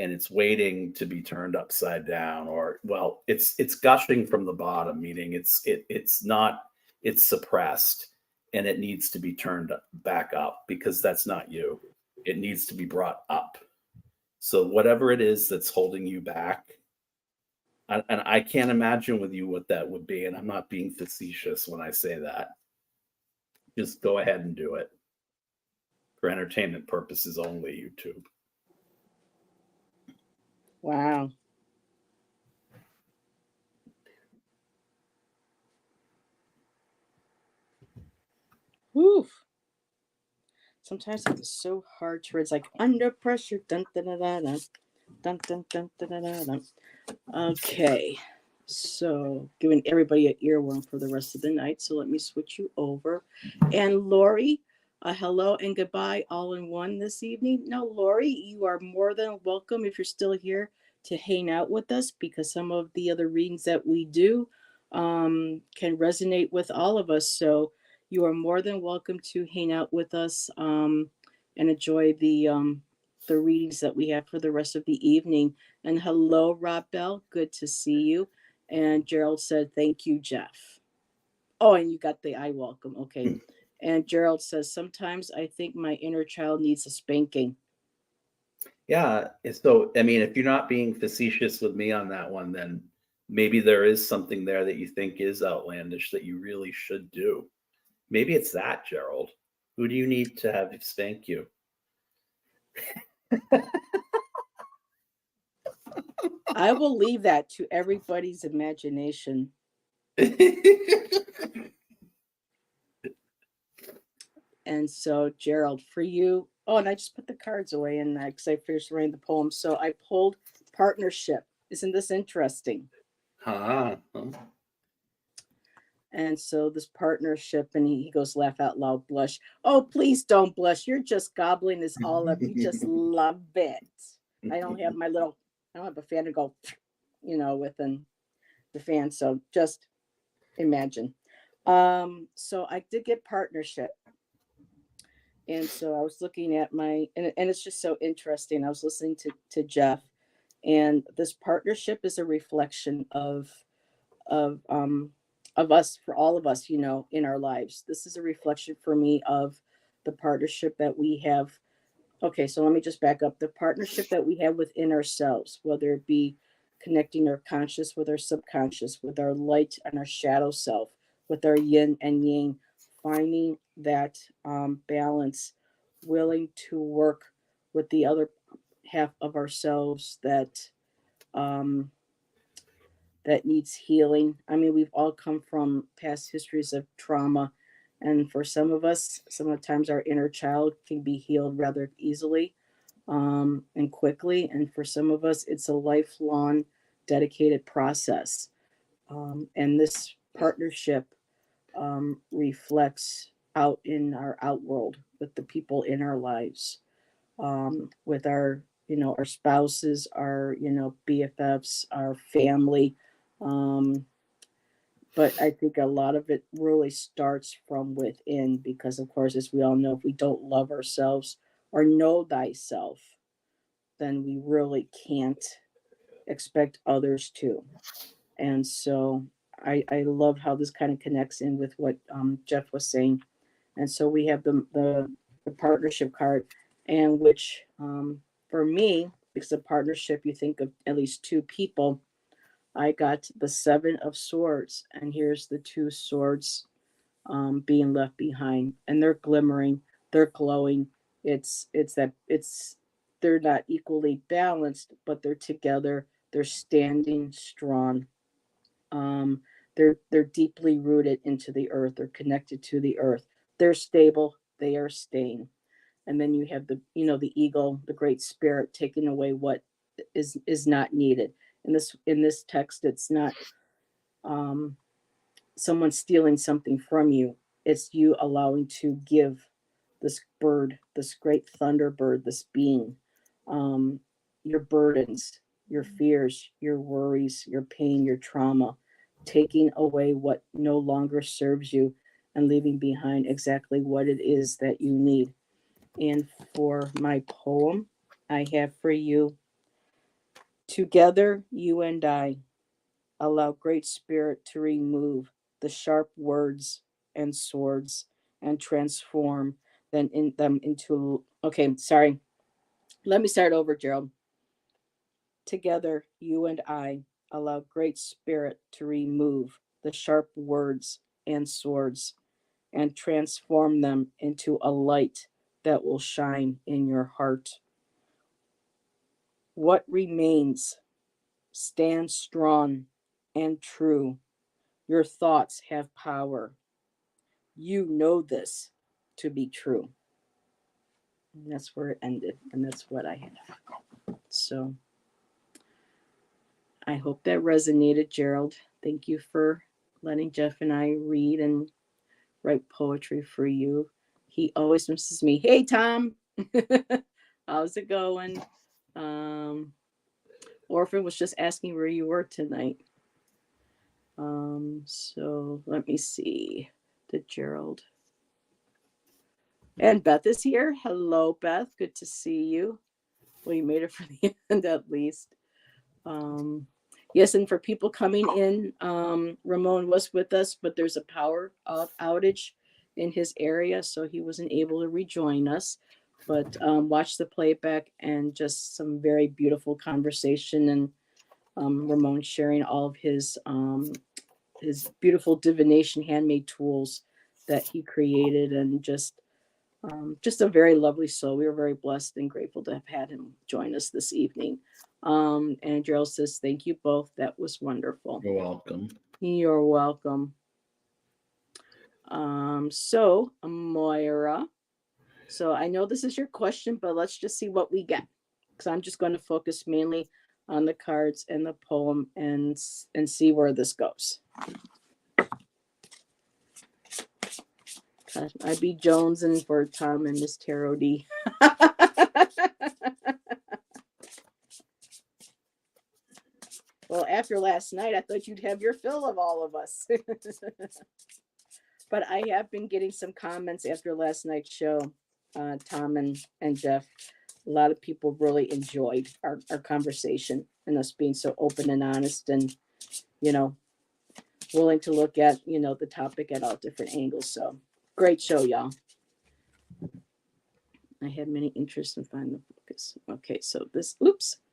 and it's waiting to be turned upside down, or, well, it's gushing from the bottom, meaning it's not, it's suppressed, and it needs to be turned back up, because that's not you. It needs to be brought up. So whatever it is that's holding you back, and I can't imagine with you what that would be, and I'm not being facetious when I say that. Just go ahead and do it for entertainment purposes only, YouTube. Wow. Woof. Sometimes it's so hard to read. It's like under pressure. Dun, dun, dun, dun, dun, dun, dun, dun, dun, dun, dun. Okay. So giving everybody an earworm for the rest of the night. So let me switch you over. And Lori, hello and goodbye all in one this evening. No, Lori, you are more than welcome if you're still here to hang out with us, because some of the other readings that we do can resonate with all of us. So you are more than welcome to hang out with us and enjoy the readings that we have for the rest of the evening. And hello, Rob Bell. Good to see you. And Gerald said, thank you, Jeff. Oh, and you got the I welcome. Okay. And Gerald says, sometimes I think my inner child needs a spanking. Yeah. So, I mean, if you're not being facetious with me on that one, then maybe there is something there that you think is outlandish that you really should do. Maybe it's that, Gerald. Who do you need to have spank you? I will leave that to everybody's imagination. And so, Gerald, for you, oh, and I just put the cards away and because I finished writing the poem. So I pulled partnership. Isn't this interesting? Huh. And so this partnership, and he goes, laugh out loud, blush. Oh, please don't blush. You're just gobbling this all up. You just love it. I don't have a fan to go, within the fan. So just imagine. So I did get partnership. And so I was looking at and it's just so interesting. I was listening to Jeff, and this partnership is a reflection of us, for all of us, in our lives. This is a reflection for me of the partnership that we have. Okay, so let me just back up. The partnership that we have within ourselves, whether it be connecting our conscious with our subconscious, with our light and our shadow self, with our yin and yang, finding that balance, willing to work with the other half of ourselves that needs healing. I mean, we've all come from past histories of trauma, and for some of us, some of the times our inner child can be healed rather easily and quickly, and for some of us, it's a lifelong, dedicated process. And this partnership reflects out in our outworld with the people in our lives, with our our spouses, our BFFs, our family. But I think a lot of it really starts from within, because of course, as we all know, if we don't love ourselves or know thyself, then we really can't expect others to. And so I love how this kind of connects in with what Jeff was saying. And so we have the partnership card, and which for me, because of partnership, you think of at least two people. I got the Seven of Swords, and here's the two swords being left behind, and they're glimmering, they're glowing. They're not equally balanced, but they're together. They're standing strong. Um, they're deeply rooted into the earth. They're connected to the earth. They're stable. They are staying. and then you have the, the ego, the great spirit, taking away what is not needed. In this text, it's not someone stealing something from you. It's you allowing to give this bird, this great thunderbird, this being, your burdens, your fears, your worries, your pain, your trauma, taking away what no longer serves you and leaving behind exactly what it is that you need. And for my poem, I have for you, together, you and I allow Great Spirit to remove the sharp words and swords and transform them into. Okay, sorry. Let me start over, Gerald. Together, you and I allow Great Spirit to remove the sharp words and swords and transform them into a light that will shine in your heart. What remains? Stand strong and true. Your thoughts have power. You know this to be true. And that's where it ended, and that's what I have. So I hope that resonated, Gerald. Thank you for letting Jeff and I read and write poetry for you. He always misses me. Hey, Tom. How's it going? Orphan was just asking where you were tonight. So let me see. Did Gerald? And Beth is here. Hello, Beth. Good to see you. Well, you made it for the end at least. Yes, and for people coming in, Ramon was with us, but there's a power outage in his area, so he wasn't able to rejoin us. But watch the playback and just some very beautiful conversation, and Ramon sharing all of his beautiful divination handmade tools that he created, and just a very lovely soul. We were very blessed and grateful to have had him join us this evening. And Gerald says, thank you both. That was wonderful. You're welcome. You're welcome. So Moira, so I know this is your question, but let's just see what we get, because I'm just going to focus mainly on the cards and the poem and see where this goes. I be Jones and for Tom and Miss Tarot D. Well, after last night, I thought you'd have your fill of all of us. But I have been getting some comments after last night's show, Tom and Jeff. A lot of people really enjoyed our conversation and us being so open and honest and, willing to look at, the topic at all different angles. So great show, y'all. I had many interests in finding the focus. Okay, so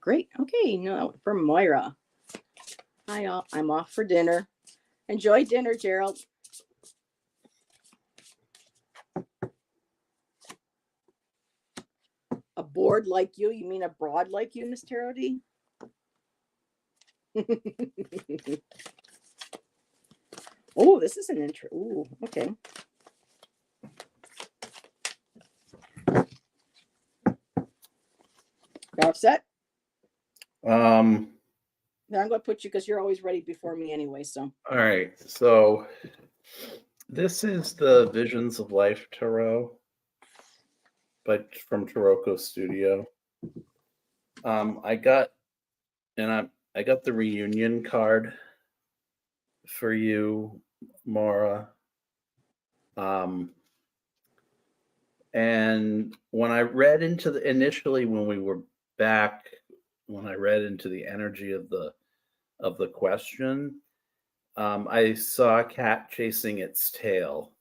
great. Okay, for Moira. Hi, all. I'm off for dinner. Enjoy dinner, Gerald. A board like you? You mean a broad like you, Miss Tarot D? Oh, this is an intro. Ooh, okay. Y'all set? Now I'm going to put you, because you're always ready before me anyway. So. All right. So this is the Visions of Life Tarot, but from Taroko Studio. I got the reunion card for you, Maura. And when I read into initially when we were back, when I read into the energy of the question, I saw a cat chasing its tail,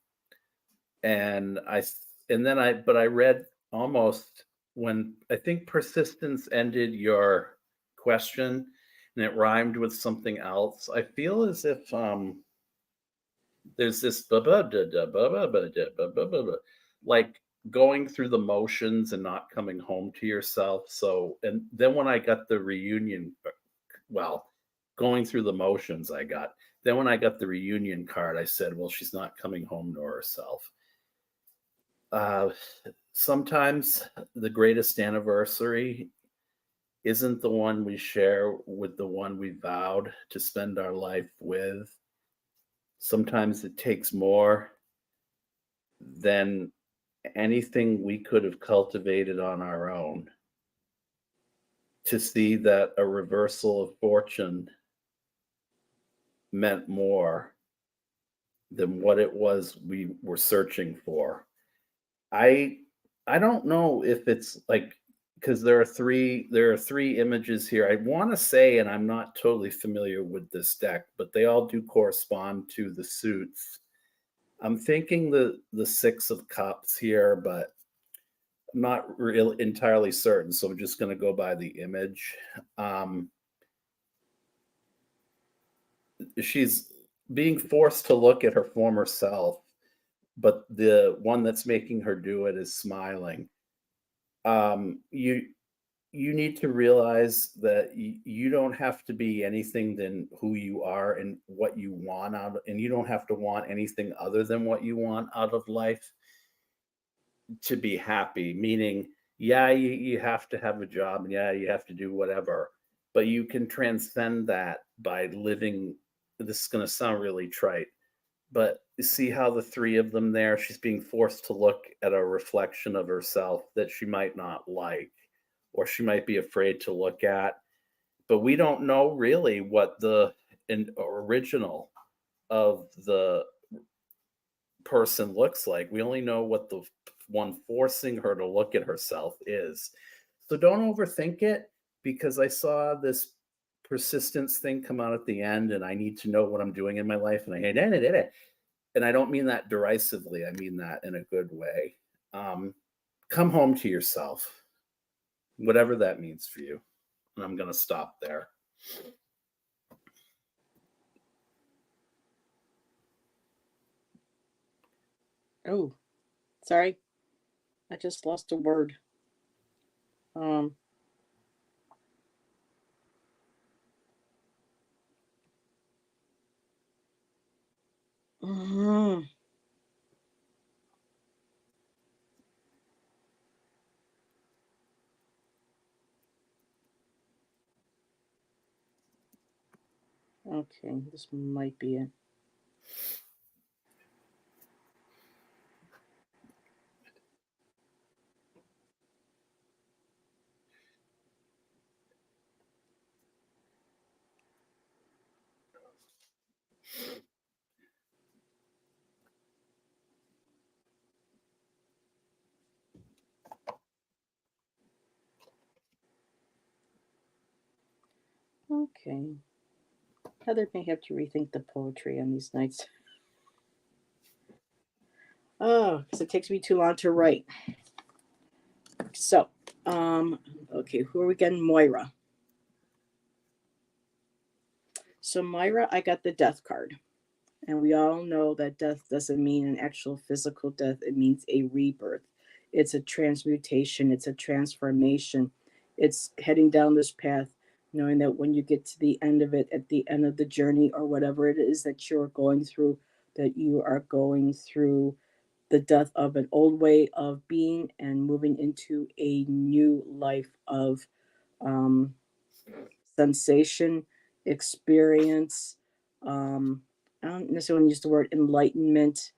and I read almost when I think persistence ended your question, and it rhymed with something else. I feel as if there's this like going through the motions and not coming home to yourself. So, and then when I got the reunion, going through the motions, then when I got the reunion card, I said, well, she's not coming home to herself. sometimes the greatest anniversary isn't the one we share with the one we vowed to spend our life with. Sometimes it takes more than anything we could have cultivated on our own to see that a reversal of fortune meant more than what it was we were searching for. I I don't know if it's like, because there are three images here. I want to say, and I'm not totally familiar with this deck, but they all do correspond to the suits. I'm thinking the Six of Cups here, but I'm not real entirely certain, so I'm just going to go by the image. Um, she's being forced to look at her former self, but the one that's making her do it is smiling. You need to realize that you don't have to be anything than who you are and what you want out of, and you don't have to want anything other than what you want out of life to be happy. Meaning, yeah, you have to have a job, and yeah, you have to do whatever, but you can transcend that by living. This is going to sound really trite, but you see how the three of them there, she's being forced to look at a reflection of herself that she might not like, or she might be afraid to look at. But we don't know really what the original of the person looks like. We only know what the one forcing her to look at herself is. So don't overthink it, because I saw this persistence thing come out at the end, and I need to know what I'm doing in my life, and I did it. And I don't mean that derisively. I mean that in a good way. Come home to yourself, whatever that means for you. And I'm going to stop there. Oh, sorry. I just lost a word. Um, mhm. Okay, this might be it. Okay. Heather may have to rethink the poetry on these nights. Oh, because it takes me too long to write. So, okay, who are we getting? Moira. So, Moira, I got the death card. And we all know that death doesn't mean an actual physical death, it means a rebirth. It's a transmutation, it's a transformation. It's heading down this path, knowing that when you get to the end of it, at the end of the journey, or whatever it is that you're going through, that you are going through the death of an old way of being and moving into a new life of um, sensation, experience. Um, I don't necessarily use the word enlightenment,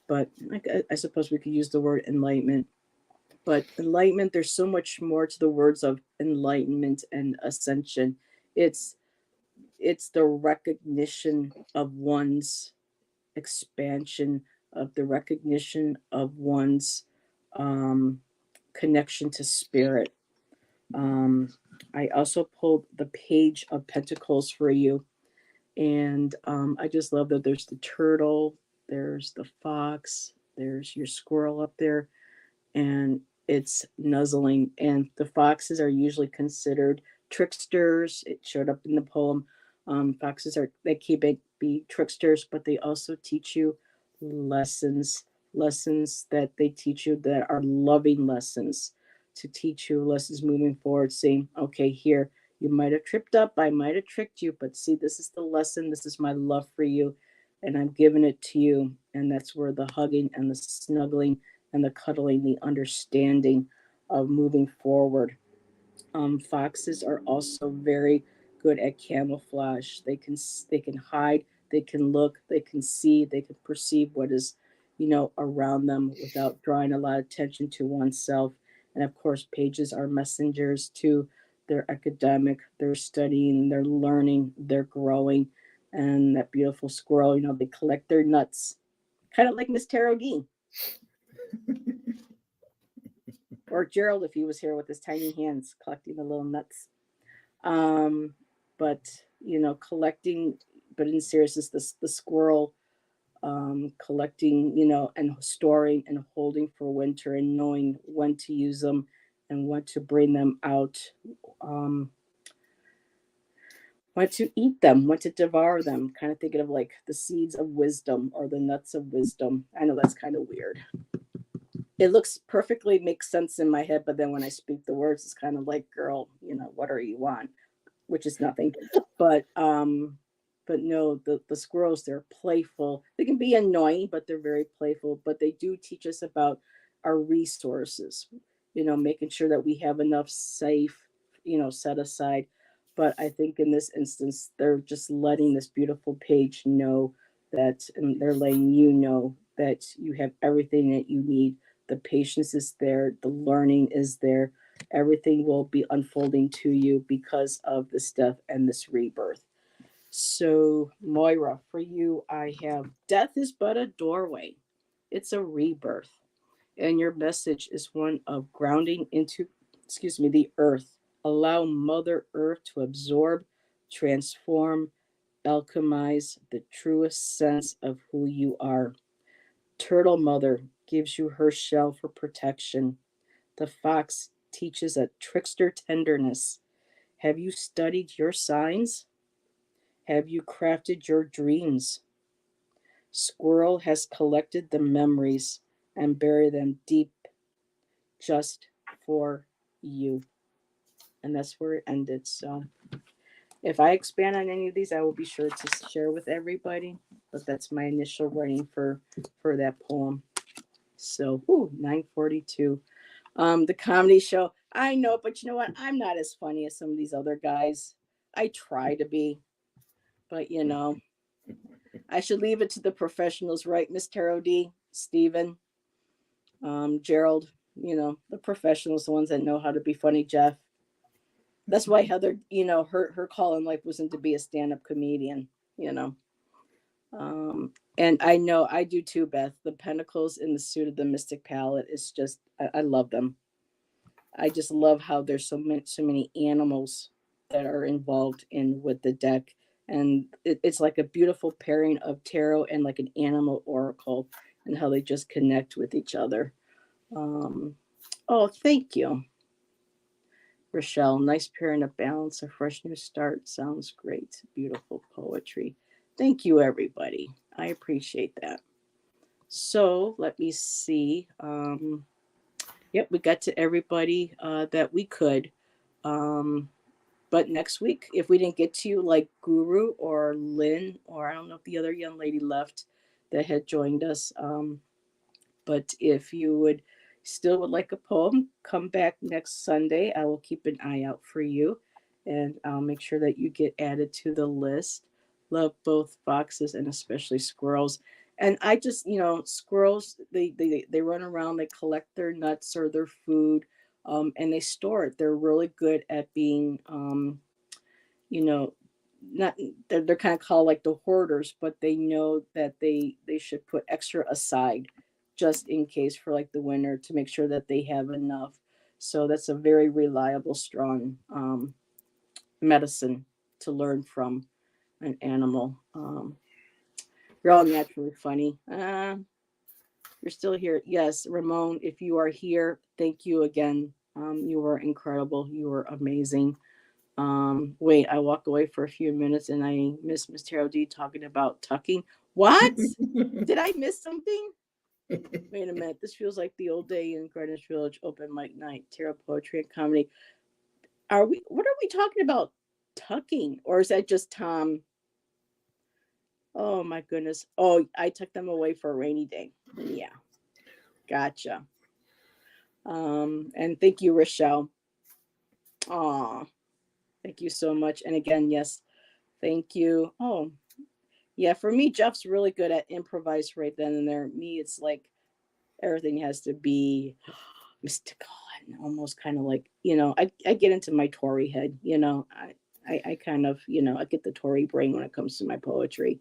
but I suppose we could use the word enlightenment. But enlightenment, there's so much more to the words of enlightenment and ascension. It's it's the recognition of one's expansion, of the recognition of one's um, connection to spirit. Um, I also pulled the Page of Pentacles for you. And I just love that there's the turtle, there's the fox, there's your squirrel up there, and it's nuzzling. And the foxes are usually considered tricksters. It showed up in the poem. Foxes are, they keep it be tricksters, but they also teach you lessons, lessons that they teach you that are loving lessons, to teach you lessons moving forward, saying, okay, here, you might have tripped up, I might have tricked you, but see, this is the lesson, this is my love for you, and I'm giving it to you. And that's where the hugging and the snuggling and the cuddling, the understanding of moving forward. Foxes are also very good at camouflage. They can hide, they can look, they can see, they can perceive what is, around them without drawing a lot of attention to oneself. And of course, pages are messengers too. They're academic, they're studying, they're learning, they're growing. And that beautiful squirrel, they collect their nuts, kind of like Miss Taro D. Or Gerald, if he was here with his tiny hands collecting the little nuts. Um, but collecting, but in seriousness, the squirrel, collecting, and storing and holding for winter and knowing when to use them and when to bring them out, um, when to eat them, when to devour them, kind of thinking of like the seeds of wisdom or the nuts of wisdom. I know that's kind of weird. It looks perfectly makes sense in my head, but then when I speak the words, it's kind of like, girl, what are you on? Which is nothing. But no, the squirrels, they're playful. They can be annoying, but they're very playful. But they do teach us about our resources, making sure that we have enough safe, set aside. But I think in this instance, they're just letting this beautiful page know that, and they're letting you know that you have everything that you need. The patience is there, the learning is there, everything will be unfolding to you because of this death and this rebirth. So, Moira, for you, I have death is but a doorway, it's a rebirth. And your message is one of grounding into, the earth. Allow Mother Earth to absorb, transform, alchemize the truest sense of who you are. Turtle Mother gives you her shell for protection. The fox teaches a trickster tenderness. Have you studied your signs? Have you crafted your dreams? Squirrel has collected the memories and buried them deep just for you. And that's where it ended. So if I expand on any of these, I will be sure to share with everybody. But that's my initial writing for that poem. So 9:42. The comedy show. I know, but you know what? I'm not as funny as some of these other guys. I try to be, but I should leave it to the professionals, right, Miss Taro D, Steven, Gerald, the professionals, the ones that know how to be funny, Jeff. That's why Heather, her call in life wasn't to be a stand-up comedian, you know. And I know I do too, Beth. The pentacles in the suit of the Mystic Palette is just, I love them. I just love how there's so many animals that are involved in with the deck, and it's like a beautiful pairing of tarot and like an animal oracle, and how they just connect with each other. Oh, thank you, Rochelle. Nice pairing of balance, a fresh new start. Sounds great. Beautiful poetry. Thank you, everybody. I appreciate that. So let me see. Yep, we got to everybody that we could. But next week, if we didn't get to you, like Guru or Lynn, or I don't know if the other young lady left that had joined us, but if you would would like a poem, come back next Sunday. I will keep an eye out for you, and I'll make sure that you get added to the list. Love both foxes and especially squirrels. And I just, squirrels, they run around, they collect their nuts or their food, and they store it. They're really good at being, you know, not they're kind of called like the hoarders, but they know that they should put extra aside just in case for like the winter to make sure that they have enough. So that's a very reliable, strong medicine to learn from an animal. You're all naturally funny. You're still here. Yes, Ramon, if you are here, thank you again. You were incredible. You were amazing. Wait, I walked away for a few minutes and I missed Miss Taro D talking about tucking. What? Did I miss something? Wait a minute. This feels like the old day in Greenwich Village open mic night, tarot poetry and comedy. What are we talking about? Tucking? Or is that just Tom? Oh my goodness. Oh, I took them away for a rainy day. Yeah. Gotcha. And thank you, Rochelle. Aw, thank you so much. And again, yes, thank you. Oh, yeah, for me, Jeff's really good at improvise right then and there. Me, it's like everything has to be mystical and almost kind of like, I get into my Tory head, I kind of, I get the Tory brain when it comes to my poetry.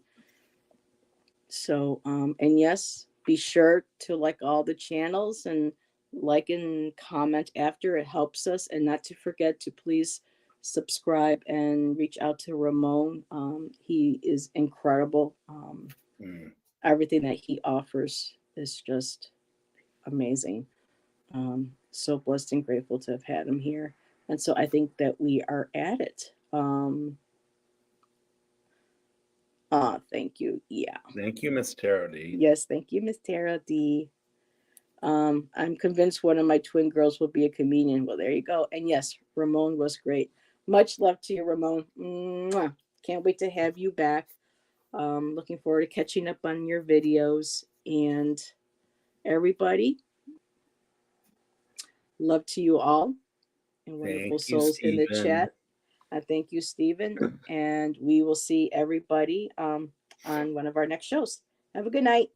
So, and yes, be sure to like all the channels and like and comment after. It helps us. And not to forget to please subscribe and reach out to Ramon. He is incredible. Everything that he offers is just amazing. So blessed and grateful to have had him here. And so I think that we are at it. Thank you. Yeah. Thank you, Miss Tara D. Yes, thank you, Miss Tara D. I'm convinced one of my twin girls will be a comedian. Well, there you go. And yes, Ramon was great. Much love to you, Ramon. Mwah. Can't wait to have you back. Looking forward to catching up on your videos. And everybody, love to you all. And wonderful Thank you, souls in the Stephen. chat. Thank you, Stephen. And we will see everybody on one of our next shows. Have a good night.